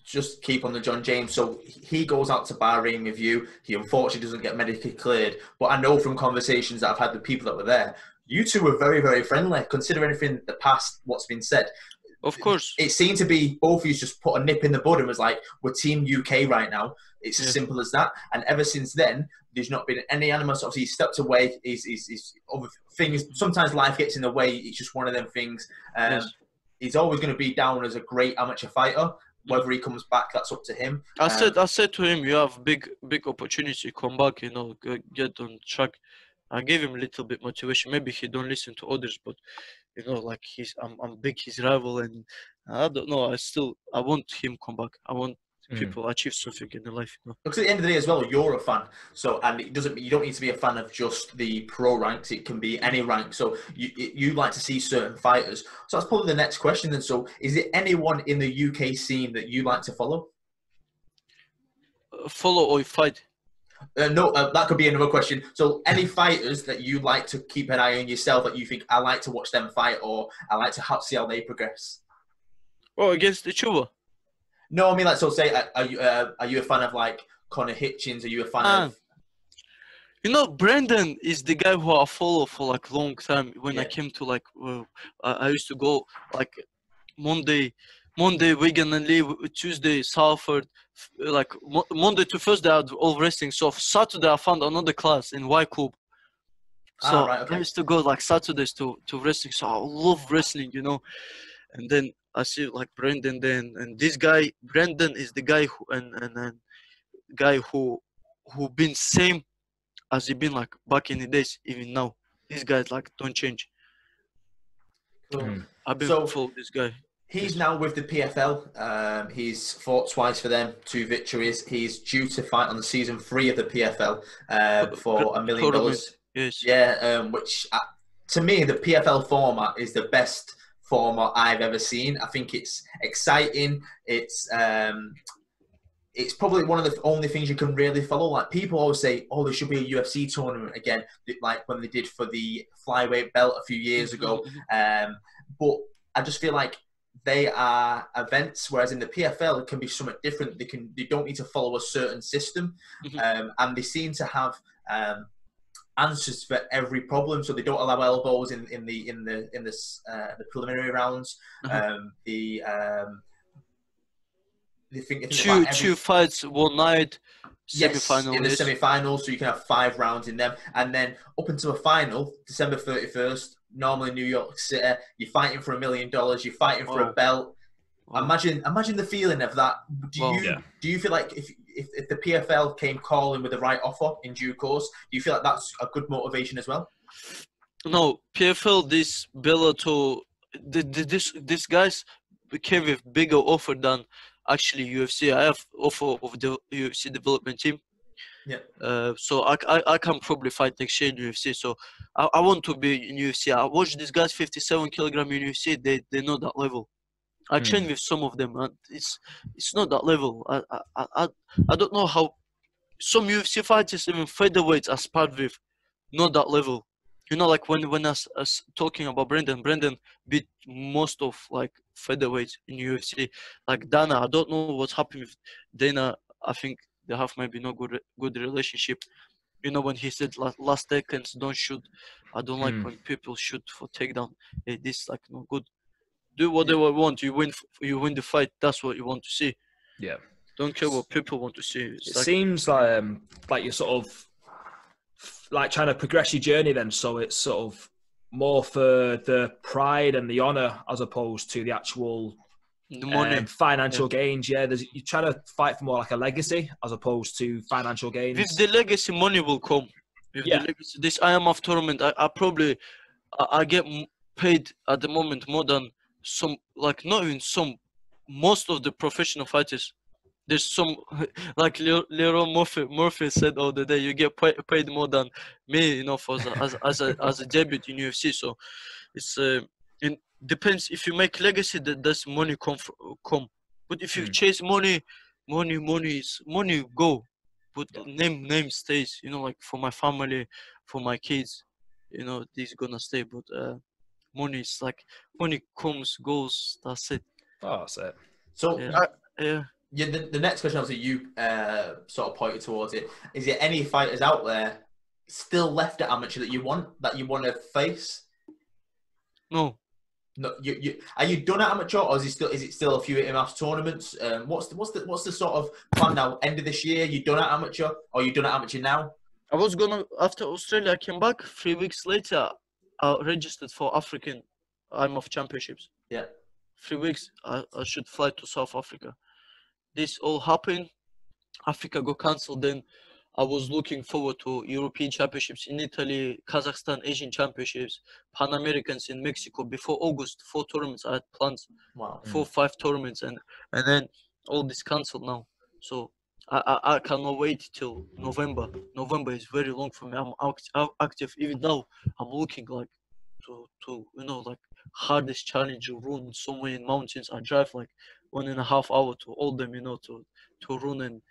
Just keep on the John James. So he goes out to Bahrain with you. He unfortunately doesn't get medically cleared. But I know from conversations that I've had with people that were there, you two were very, very friendly. Consider anything the past, what's been said. Of course. It seemed to be both of you just put a nip in the bud and was like, we're Team UK right now. It's as simple as that. And ever since then, there's not been any animals. Obviously, he's stepped away. He's other things. Sometimes life gets in the way. It's just one of them things. He's always going to be down as a great amateur fighter. Whether he comes back, that's up to him. I said to him, you have big opportunity. Come back, you know, get on track. I gave him a little bit motivation. Maybe he don't listen to others, but you know, like I'm big his rival, and I don't know. I want him come back. I want people achieve something in their life. You know? Because at the end of the day, as well, you're a fan. So, and you don't need to be a fan of just the pro ranks. It can be any rank. So, you like to see certain fighters. So that's probably the next question. Then, so is there anyone in the UK scene that you like to follow? Follow or fight? No, that could be another question. So, any fighters that you like to keep an eye on yourself that you think I like to watch them fight, or I like to see how they progress? Oh, against the Chuba? No, I mean like so. Say, are you a fan of like Connor Hitchens? Are you a fan of? You know, Brendan is the guy who I follow for like long time. When I came to like, I used to go like Monday, Wigan and Lee, Tuesday, Salford, like Monday to Thursday, I had all wrestling. So Saturday, I found another class in Y Club. So I used to go like Saturdays to wrestling. So I love wrestling, you know. And then I see like Brendan then, and this guy, Brendan is the guy who, and guy who been same as he been like back in the days, even now. These guys like don't change. Cool. I've been following this guy. He's now with the PFL. He's fought twice for them, 2 victories. He's due to fight on the season 3 of the PFL for $1 million. Yes. Yeah, which to me, the PFL format is the best format I've ever seen. I think it's exciting. It's probably one of the only things you can really follow. Like people always say, oh, there should be a UFC tournament again, like when they did for the flyweight belt a few years ago. But I just feel like they are events, whereas in the PFL it can be somewhat different. They don't need to follow a certain system, and they seem to have answers for every problem. So they don't allow elbows in the preliminary rounds. They think two fights one night. Semi-final, in the semi-finals, so you can have 5 rounds in them, and then up until a final, December 31st. Normally, New York City, you're fighting for $1 million. You're fighting for a belt. Imagine the feeling of that. Do you feel like if the PFL came calling with the right offer in due course, do you feel like that's a good motivation as well? No, PFL, this Bellator, this guys came with bigger offer than actually UFC. I have offer of the UFC development team. Yeah. So I can probably fight next year in UFC. So I want to be in UFC. I watch these guys 57 kilogram in UFC. They know that level. I train with some of them, and it's not that level. I don't know how some UFC fighters, even featherweights, are sparred with, not that level. You know, like when us talking about Brendan beat most of like featherweights in UFC. Like Dana, I don't know what's happening with Dana. I think they have maybe no good relationship. You know, when he said last seconds don't shoot. I don't like when people shoot for takedown. This like no good. Do whatever you want. You win the fight. That's what you want to see. Yeah. Don't care what people want to see. It seems like you're sort of like trying to progress your journey then, so it's sort of more for the pride and the honor as opposed to the actual the money, financial gains. Yeah, you're trying to fight for more like a legacy as opposed to financial gains. With the legacy, money will come. With the legacy, this IMF tournament, I probably I get paid at the moment more than some, like not even some, most of the professional fighters. There's some, like Leron Murphy said the other day, you get paid more than me, you know, for as a debut in UFC. So it's it depends. If you make legacy, that's money come. But if you chase money is money go. But name stays. You know, like for my family, for my kids, you know, this gonna stay. But money is like money comes goes. That's it. Oh, that's it. So yeah. The next question, obviously, you sort of pointed towards it. Is there any fighters out there still left at amateur that you want to face? No. No. Are you done at amateur, or is it still a few IMAFs tournaments? What's the sort of plan now? End of this year, you done at amateur, or you done at amateur now? I was gonna, after Australia, I came back 3 weeks later. I registered for African IMAF championships. Yeah. 3 weeks. I should fly to South Africa. This all happened. Africa got cancelled. Then I was looking forward to European championships in Italy, Kazakhstan, Asian championships, Pan Americans in Mexico before August. 4 tournaments I had plans. Wow. 5 tournaments, and then all this cancelled now. So I cannot wait till November. November is very long for me. I'm active even now. I'm looking like to you know, like hardest challenge, run somewhere in mountains. I drive like 1.5 hours to all them, you know, to run, and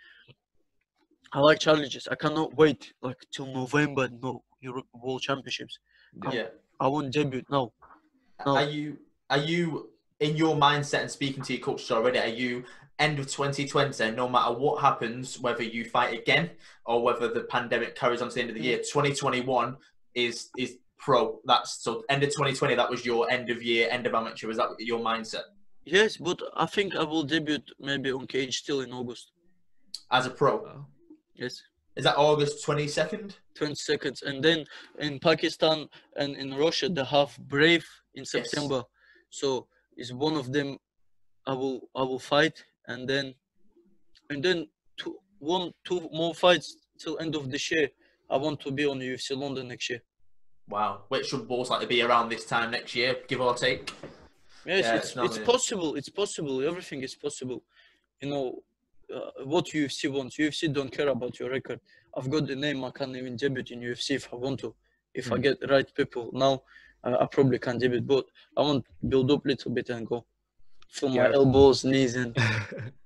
I like challenges. I cannot wait like till November. No, Europe World Championships. I want debut now. Are you in your mindset and speaking to your coaches already? Are you end of 2020? No matter what happens, whether you fight again or whether the pandemic carries on to the end of the year, 2021 is pro. That's so end of 2020. That was your end of year, end of amateur. Was that your mindset? Yes, but I think I will debut maybe on cage still in August. As a pro? Yes. Is that August 22nd? 22nd. And then in Pakistan and in Russia, they have Brave in September. Yes. So it's one of them I will fight. And then 2 more fights till end of this year. I want to be on UFC London next year. Wow. Which should most likely be around this time next year, give or take. Yes, it's possible. It's possible. Everything is possible. You know, what UFC wants. UFC don't care about your record. I've got the name. I can even debut in UFC if I want to. If I get the right people. Now, I probably can debut. But I want to build up a little bit and go. From my elbows, knees, and...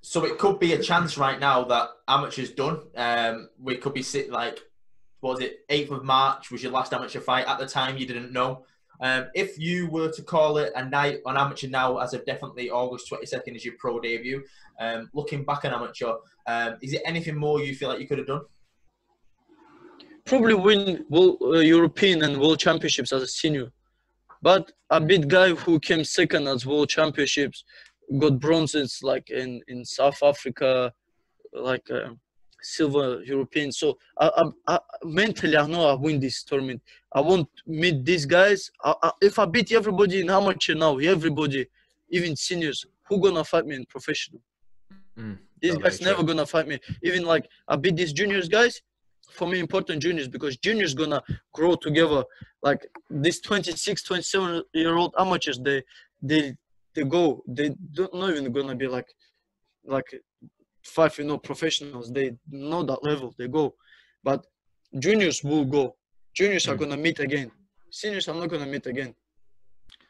So it could be a chance right now that amateur's done. We could be sitting like, what was it, 8th of March was your last amateur fight. At the time, you didn't know. If you were to call it a night on amateur now, as of definitely August 22nd is your pro debut, looking back on amateur, is it anything more you feel like you could have done? Probably win European and World Championships as a senior. But a bit guy who came second at World Championships, got bronzes like in South Africa, like silver European. So I mentally I know I win this tournament. I won't meet these guys. If I beat everybody in amateur now, everybody, even seniors, who gonna fight me in professional? These guys never gonna fight me. Even like I beat these juniors guys. For me, important juniors, because juniors gonna grow together. Like these 26, 27-year-old amateurs, they don't not even gonna be like like 5, professionals, they know that level, they go. But juniors will go. Juniors are gonna meet again. Seniors are not gonna meet again.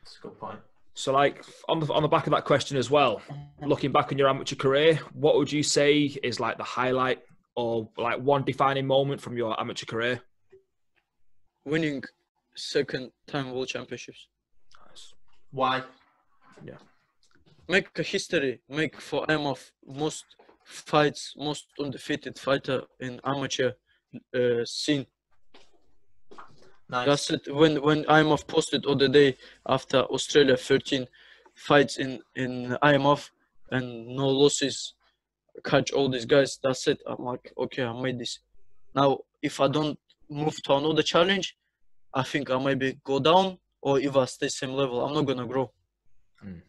That's a good point. So, like on the back of that question as well, looking back on your amateur career, what would you say is like the highlight or like one defining moment from your amateur career? Winning second time world championships. Nice. Why? Yeah. Make a history. Make for IMF most fights, most undefeated fighter in amateur scene. Nice. That's it. When IMF posted other day after Australia 13 fights in IMF and no losses, catch all these guys. That's it. I'm like, okay, I made this. Now, if I don't move to another challenge, I think I maybe go down, or if I stay same level, I'm not gonna grow.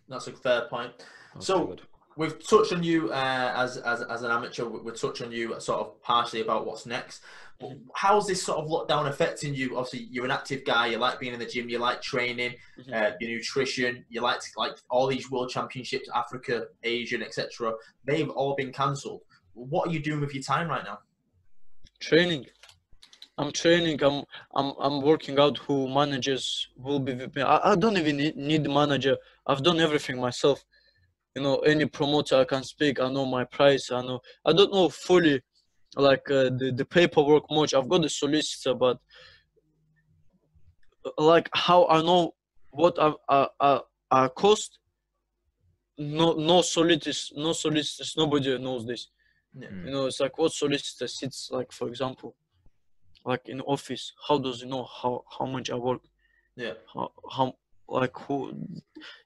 That's a fair point. That's So good. we've touched on you as an amateur. We've touched on you sort of partially about what's next. How's this sort of lockdown affecting you? Obviously, you're an active guy. You like being in the gym. You like training, your nutrition. You like all these world championships, Africa, Asian, etc. They've all been cancelled. What are you doing with your time right now? Training. I'm training. I'm working out who managers will be with me. I don't even need the manager. I've done everything myself. Any promoter I can speak. I know my price. I don't know fully like the paperwork much. I've got the solicitor, but like how I know what I cost. No solicitors. Nobody knows this. Yeah. It's like what solicitor sits like, for example, like in office. How does he know how much I work? Yeah. How like who?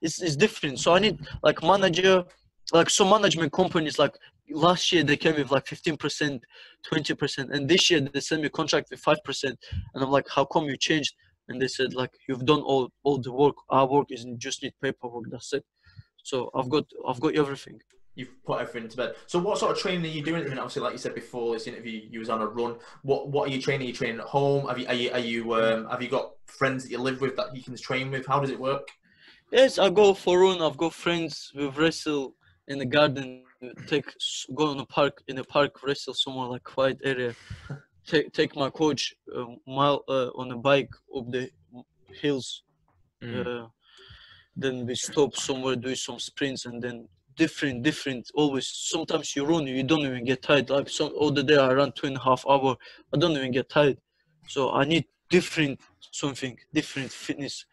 It's different. So I need like manager, like some management companies. Like last year they came with like 15%, 20%, and this year they sent me a contract with 5%. And I'm like, how come you changed? And they said like, you've done all the work. Our work is just need paperwork. That's it. So I've got everything. You've put everything to bed. So what sort of training are you doing at the minute? Obviously, like you said before this interview, you was on a run. What are you training? Are you training at home? Have you got friends that you live with that you can train with? How does it work? Yes, I go for run. I've got friends with wrestle in the garden. Go in the park, wrestle somewhere like quiet area. Take my coach mile on a bike up the hills. Then we stop somewhere, do some sprints, and then different. Always. Sometimes you run, you don't even get tired. Like some other day I ran 2.5 hours. I don't even get tired. So I need different fitness.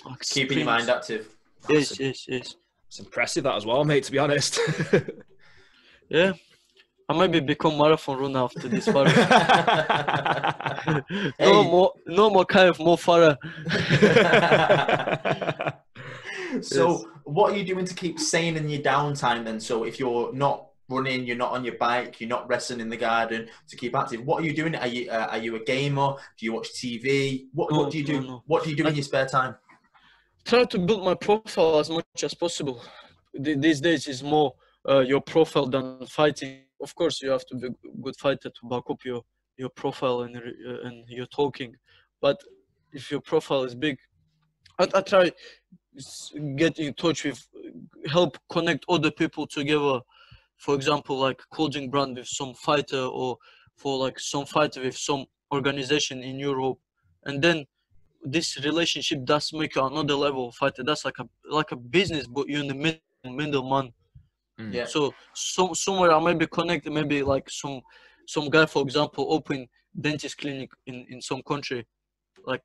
Like Keeping your mind active. Yes. It's impressive that as well, mate, to be honest. Yeah. I maybe become marathon runner after this far. No Mokaev, more Farah. So Yes. what are you doing to keep sane in your downtime then? So if you're not running, you're not on your bike, you're not wrestling in the garden to keep active, what are you doing? Are you a gamer? Do you watch TV? What do you do? No. What do you do in your spare time? Try to build my profile as much as possible. These days is more your profile than fighting. Of course, you have to be a good fighter to back up your profile and your talking. But if your profile is big, I try get in touch with, help connect other people together. For example, like clothing brand with some fighter, or for like some fighter with some organization in Europe, and then this relationship does make you another level of fighter. That's like a business, but you're in the middleman. Yeah. So somewhere I maybe connect, maybe like some guy, for example, open dentist clinic in some country, like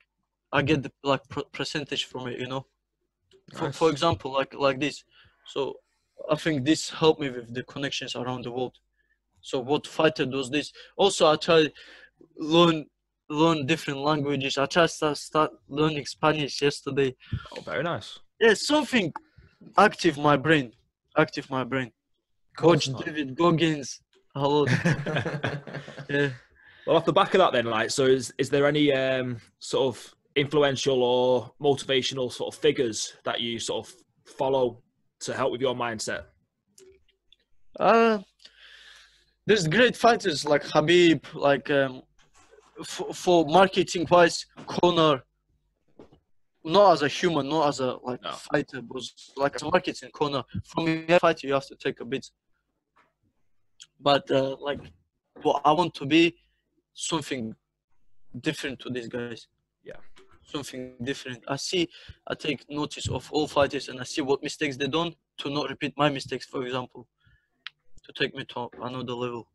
I get the like percentage from it, Nice. for example, like this. So I think this helped me with the connections around the world. So what fighter does this? Also, I try learn different languages. I try to start learning Spanish yesterday. Oh, very nice. Yeah, something active my brain. Coach David Goggins. Hello. Yeah. Well, off the back of that then, like, so is there any sort of influential or motivational sort of figures that you sort of follow to help with your mindset? There's great fighters like Habib, like for marketing wise, Conor. Not as a human, not as a fighter, but like as a marketing corner. From a fighter, you have to take a bit. but like what I want to be something different to these guys. Yeah. Something different. I take notice of all fighters and I see what mistakes they done to not repeat my mistakes, for example, to take me to another level.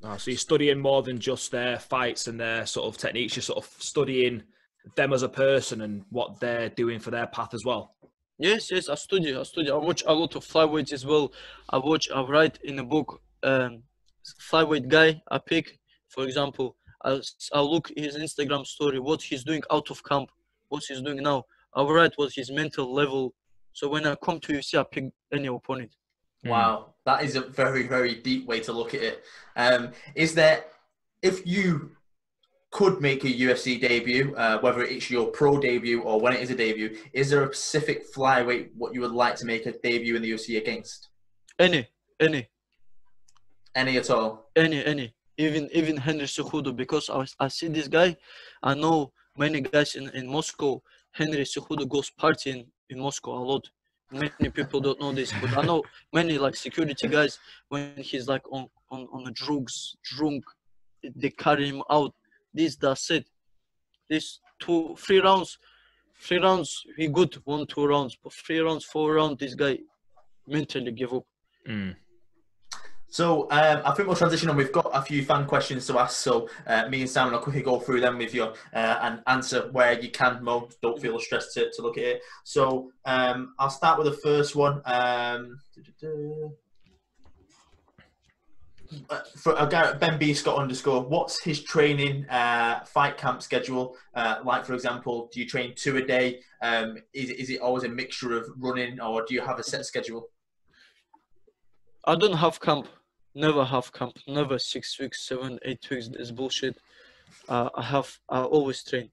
Oh, so you're studying more than just their fights and their sort of techniques. You're sort of studying them as a person and what they're doing for their path as well. Yes, I study. I watch a lot of flyweights as well. I write in a book, flyweight guy I pick, for example. I'll look his Instagram story, what he's doing out of camp, what he's doing now. I'll write what his mental level. So when I come to UFC, I pick any opponent. Wow, that is a very, very deep way to look at it. Is there, if you could make a UFC debut, whether it's your pro debut or when it is a debut, is there a specific flyweight what you would like to make a debut in the UFC against? Any. Any at all? Any. Even Henry Cejudo, because I see this guy. I know many guys in Moscow. Henry Cejudo goes partying in Moscow a lot. Many people don't know this, but I know many like security guys, when he's like on the drugs, drunk, they carry him out. That's it. This 3 rounds, he good 1-2 rounds, but 3 rounds, 4 rounds, this guy mentally give up. So I think we'll transition on. We've got a few fan questions to ask, so me and Simon will quickly go through them with you and answer where you can, Mo. Don't feel stressed to look at it. So I'll start with the first one. For a guy, Ben B. Scott _, what's his training fight camp schedule like? For example, do you train 2 a day? Is it always a mixture of running, or do you have a set schedule? I don't have camp. Never have camp. Never 6 weeks, 7, 8 weeks. This bullshit. I always train.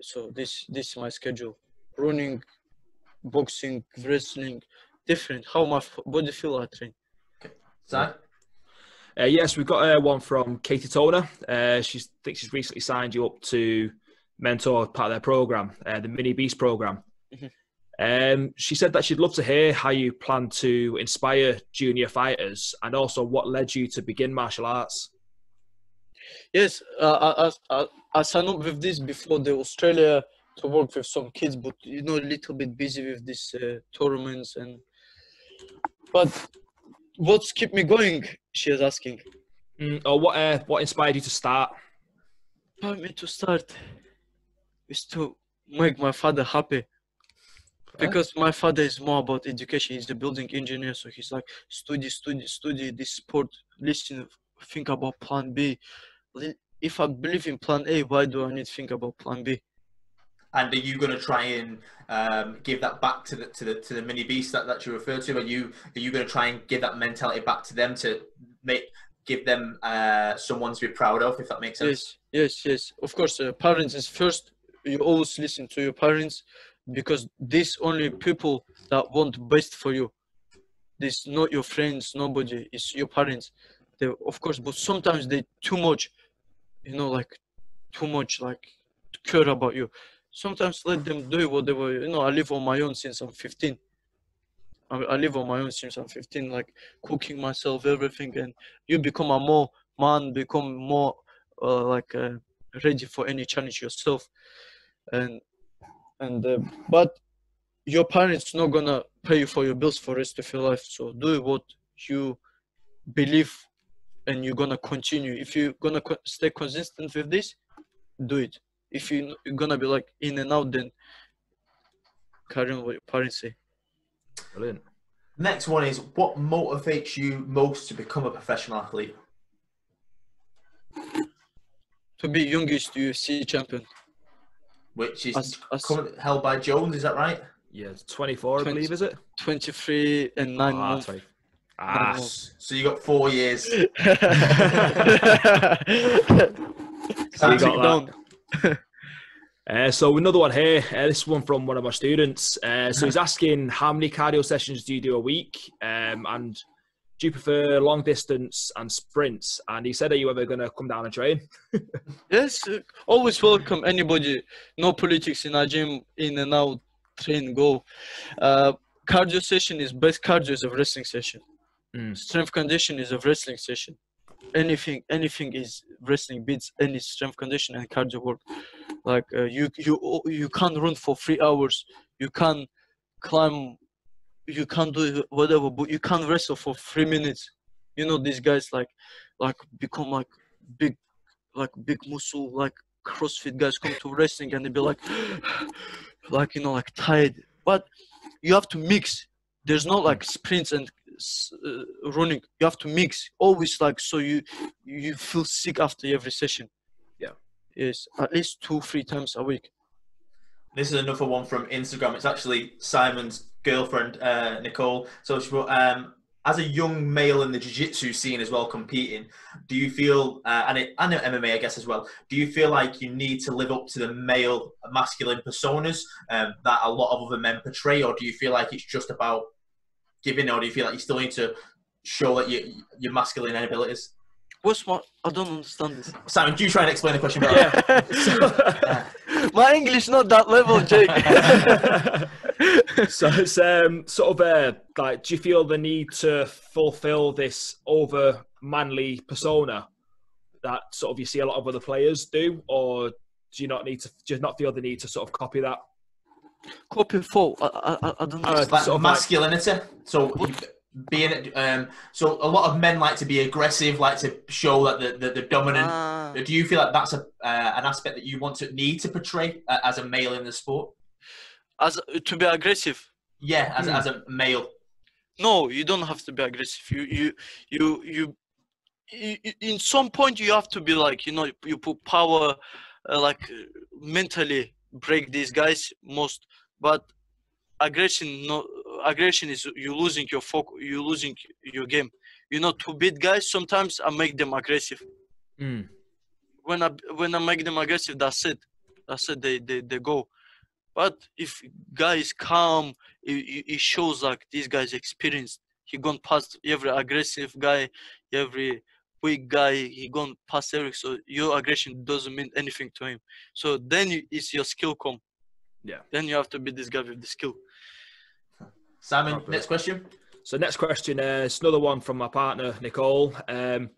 So this is my schedule. Running, boxing, wrestling, different. How my body feel, I train. Okay. Zach? Yes, we've got one from Katie Toner. She thinks she's recently signed you up to mentor part of their program, the Mini Beast program. She said that she'd love to hear how you plan to inspire junior fighters and also what led you to begin martial arts. Yes, I signed up with this before the Australia to work with some kids, but a little bit busy with these tournaments but what's keep me going? She is asking. Or what inspired you to start? For me to start is to make my father happy. Because my father is more about education. He's a building engineer, so he's like, study this sport. Listen, think about plan B. If I believe in plan A, why do I need to think about plan B? And are you going to try and give that back to the mini beast that you referred to? Are you going to try and give that mentality back to them to give them someone to be proud of, if that makes sense? Yes. Of course, parents is first. You always listen to your parents, because these only people that want best for you. This not your friends, nobody. It's your parents. They, of course, but sometimes they too much, too much care about you. Sometimes let them do whatever. I live on my own since I'm 15. I live on my own since I'm 15, like cooking myself, everything, and you become a more man, become more ready for any challenge yourself, but your parents not gonna pay you for your bills for the rest of your life. So do what you believe, and you're gonna continue. If you're gonna stay consistent with this, do it. If you're gonna be like in and out, then carry on what your parents say. Brilliant. Next one is, what motivates you most to become a professional athlete? To be youngest UFC champion. Which is held by Jones, is that right? Yeah, 24, I believe, is it? 23 and 9 months. 20. So you got 4 years. So you got that. So another one here. This one from one of our students. So he's asking, how many cardio sessions do you do a week? And do you prefer long distance and sprints? And he said, are you ever going to come down and train? Yes, always welcome anybody. No politics in our gym, in and out, train, go. Cardio session is best cardio is a wrestling session. Strength condition is a wrestling session. Anything is wrestling beats any strength condition and cardio work. Like you can't run for 3 hours. You can't climb. You can't do whatever, but you can't wrestle for 3 minutes. You know, these guys like become big big muscle, like CrossFit guys come to wrestling and they be like like tired. But you have to mix. There's no like sprints and running. You have to mix always, like, so you feel sick after every session. Yeah. Yes, at least 2-3 times a week. This is another one from Instagram. It's actually Simon's girlfriend, Nicole. So she wrote, as a young male in the jiu-jitsu scene as well, competing, do you feel, and MMA, I guess, as well, do you feel like you need to live up to the male masculine personas that a lot of other men portray, or do you feel like it's just about giving, or do you feel like you still need to show that your masculine abilities? I don't understand this. Simon, do you try and explain the question better? Yeah. My English not that level, Jake. So it's sort of like, do you feel the need to fulfill this over manly persona that sort of you see a lot of other players do, or do you not feel the need to sort of copy that? Copy for I don't know. Like sort of masculinity. So being so a lot of men like to be aggressive, like to show that the dominant. Do you feel like that's an aspect that you need to portray as a male in the sport? As to be aggressive? Yeah, as a male. No, you don't have to be aggressive. You in some point you have to be like, you put power, mentally break these guys most, but aggression is you losing your focus, you losing your game. To beat guys, sometimes I make them aggressive. When I make them aggressive, that's it. They go. But if guy is calm, it shows like this guy's experienced. He gone past every aggressive guy, every weak guy. He gone past everything. So your aggression doesn't mean anything to him. So then it's your skill come. Yeah. Then you have to beat this guy with the skill. Simon, next question. So next question is another one from my partner, Nicole. Do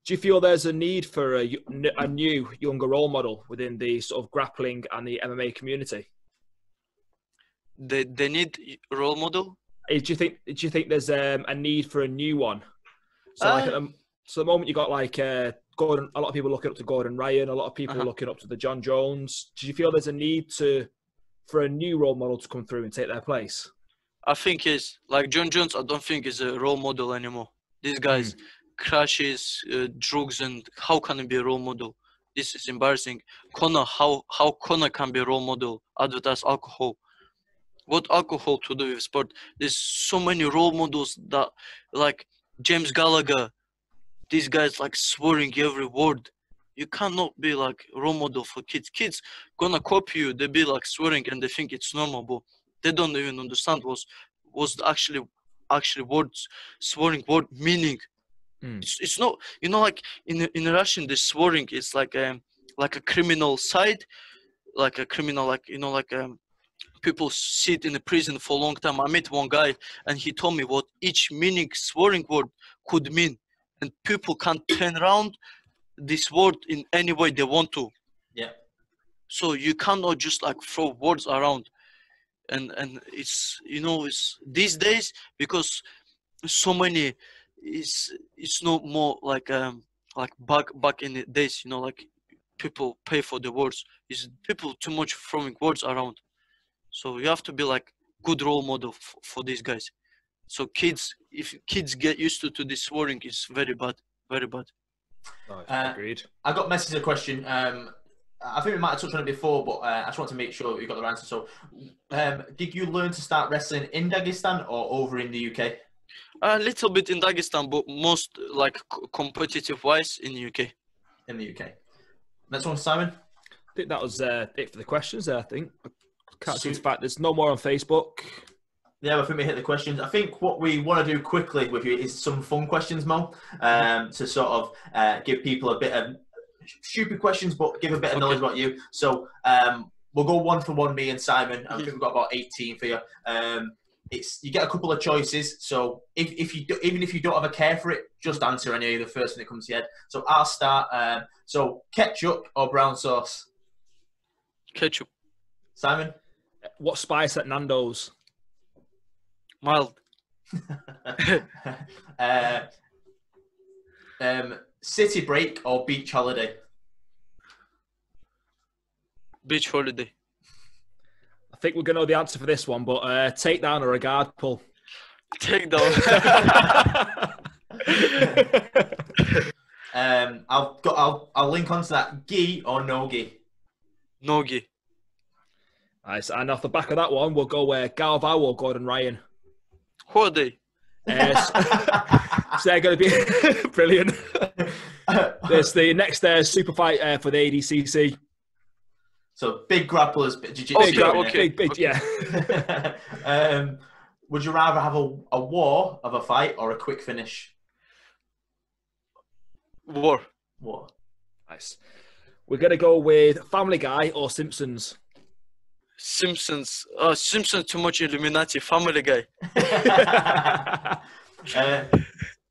you feel there's a need for a new, younger role model within the sort of grappling and the MMA community? They need role model? Do you think there's a need for a new one? So so the moment you got like Gordon, a lot of people looking up to Gordon Ryan, a lot of people looking up to the John Jones. Do you feel there's a need for a new role model to come through and take their place? I think is like John Jones. I don't think is a role model anymore. These guys crashes, drugs, and how can he be a role model? This is embarrassing. Conor, how Conor can be a role model? Advertise alcohol. What alcohol to do with sport? There's so many role models that, like James Gallagher, these guys like swearing every word. You cannot be like role model for kids. Kids gonna copy you. They be like swearing and they think it's normal, but they don't even understand was actually words, swearing word meaning. It's not, like in Russian, the swearing is like a criminal side, like a criminal, people sit in the prison for a long time. I met one guy and he told me what each meaning swearing word could mean, and people can't turn around this word in any way they want to. Yeah. So you cannot just like throw words around, and it's it's these days, because so many, it's not more like back in the days, like people pay for the words. Is people too much throwing words around. So you have to be like good role model for these guys. So if kids get used to this swearing, it's very bad, very bad. Agreed. I got messaged a question. I think we might have touched on it before, but I just want to make sure that we got the answer. So, did you learn to start wrestling in Dagestan or over in the UK? A little bit in Dagestan, but most like competitive wise in the UK. In the UK. Next one, Simon. I think that was it for the questions there. I think I can't see the fact there's no more on Facebook. Yeah, I think we hit the questions. I think what we want to do quickly with you is some fun questions, Mo, to sort of give people a bit of stupid questions, but give a bit of knowledge about you. So we'll go one for one, me and Simon. I think we've got about 18 for you. you get a couple of choices. So even if you don't have a care for it, just answer any of the first thing that comes to your head. So I'll start. So ketchup or brown sauce? Ketchup. Simon? What spice at Nando's? Mild. City break or beach holiday? Beach holiday. I think we're going to know the answer for this one, but takedown or a guard pull? Takedown. I'll link onto that. Gi or no gi? Nogi. Nice. And off the back of that one, we'll go Galvao or Gordon Ryan. Who are they? So they're going to be brilliant. There's the next super fight for the ADCC. So big grapplers, jiu-jitsu. Okay. Big, yeah. Would you rather have a war of a fight or a quick finish? War. War. Nice. We're going to go with Family Guy or Simpsons. Simpsons. Simpsons too much Illuminati. Family Guy.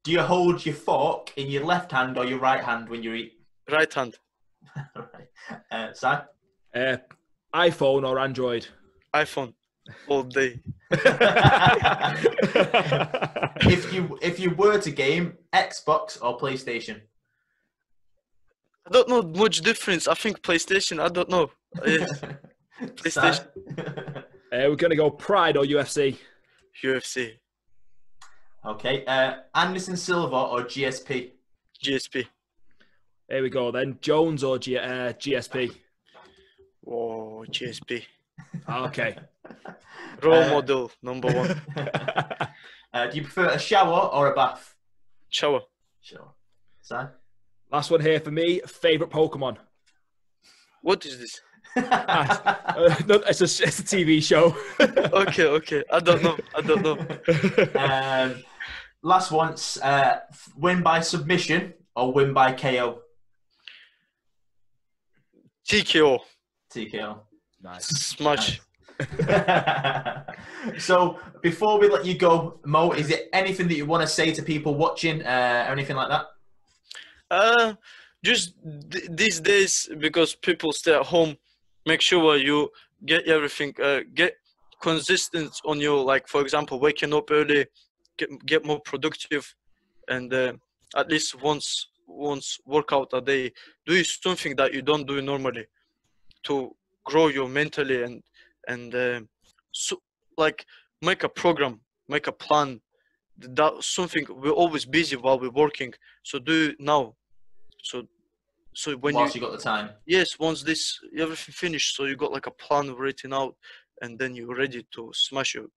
Do you hold your fork in your left hand or your right hand when you eat? Right hand. Right. Si? iPhone or Android? iPhone. All day. If you were to game, Xbox or PlayStation? I don't know much difference. I think PlayStation. I don't know. PlayStation. We're going to go Pride or UFC? UFC. Okay. Anderson Silva or GSP? GSP. There we go then. Jones or GSP? Oh, GSP. Okay. Role model number one. Do you prefer a shower or a bath? Shower. Shower. Si? Last one here for me. Favorite Pokemon? What is this? No, it's a TV show. Okay. I don't know. Last one. Win by submission or win by KO? TKO. TKO. Nice. Smash. So before we let you go, Mo, is there anything that you want to say to people watching, or anything like that? Just these days, because people stay at home, make sure you get everything, get consistent on your, like, for example, waking up early, get more productive, and at least once workout a day, do something that you don't do normally to grow you mentally and so, like, make a program, make a plan. That's something we're always busy while we're working, so do it now. So when Whilst you got the time. Yes, once this everything finished, so you got like a plan written out, and then you're ready to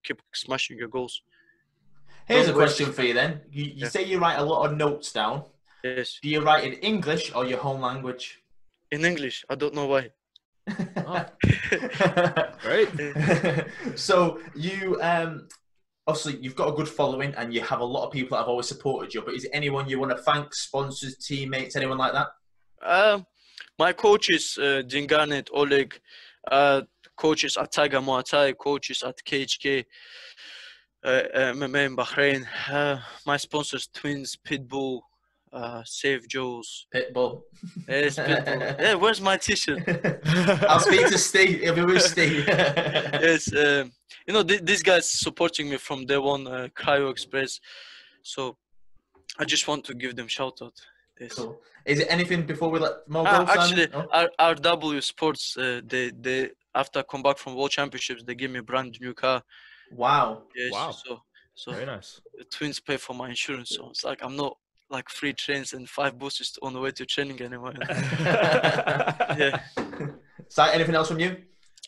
keep smashing your goals. Here's a question for you then. You say you write a lot of notes down. Yes. Do you write in English or your home language? In English. I don't know why. Oh. Great. So you obviously you've got a good following and you have a lot of people that have always supported you, but is there anyone you want to thank, sponsors, teammates, anyone like that? My coaches, Dinganet, Oleg, coaches at Tiger Muay Thai, coaches at KHK, MMA in Bahrain, my sponsors, Twins, Pitbull, Save Joe's. Pitbull. Yes, Pitbull. Yeah, where's my t-shirt? I'll speak to Steve. It'll be with Steve. Yes, you know, these guys supporting me from day one, Cryo Express. So I just want to give them shout out. Yes. Cool. Is it anything before we let Mo go? Actually, oh? RW Sports, they after I come back from World Championships, they give me a brand new car. Wow. Yes, Wow. So Very nice. Twins pay for my insurance, so it's like I'm not like 3 trains and 5 buses on the way to training anymore. Yeah. So, anything else from you?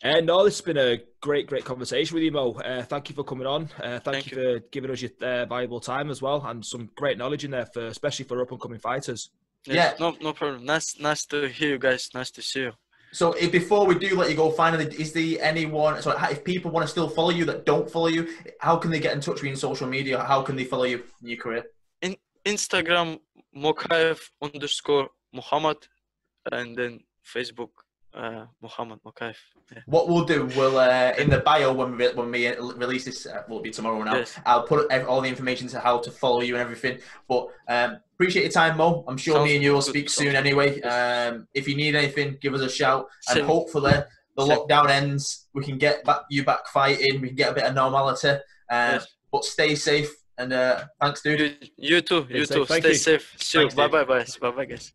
No, this has been a great conversation with you, Mo. Thank you for coming on. Thank you for giving us your valuable time as well, and some great knowledge in there, especially for up-and-coming fighters. Yes, yeah. No problem. Nice to hear you guys. Nice to see you. So before we do let you go, finally, is there anyone, so if people want to still follow you that don't follow you, how can they get in touch with you on social media? How can they follow you in your career? In Instagram, Mokaev _ Muhammad, and then Facebook, Mohammed Mokaev. Yeah. What we'll do, we'll in the bio when we release this, will be tomorrow now. Yes. I'll put all the information to how to follow you and everything. But appreciate your time, Mo. I'm sure me and you will speak soon anyway. If you need anything, give us a shout, and hopefully the lockdown ends. We can get you back fighting. We can get a bit of normality. But stay safe, and thanks, dude. You too. You too. Stay safe. See you. Bye, guys.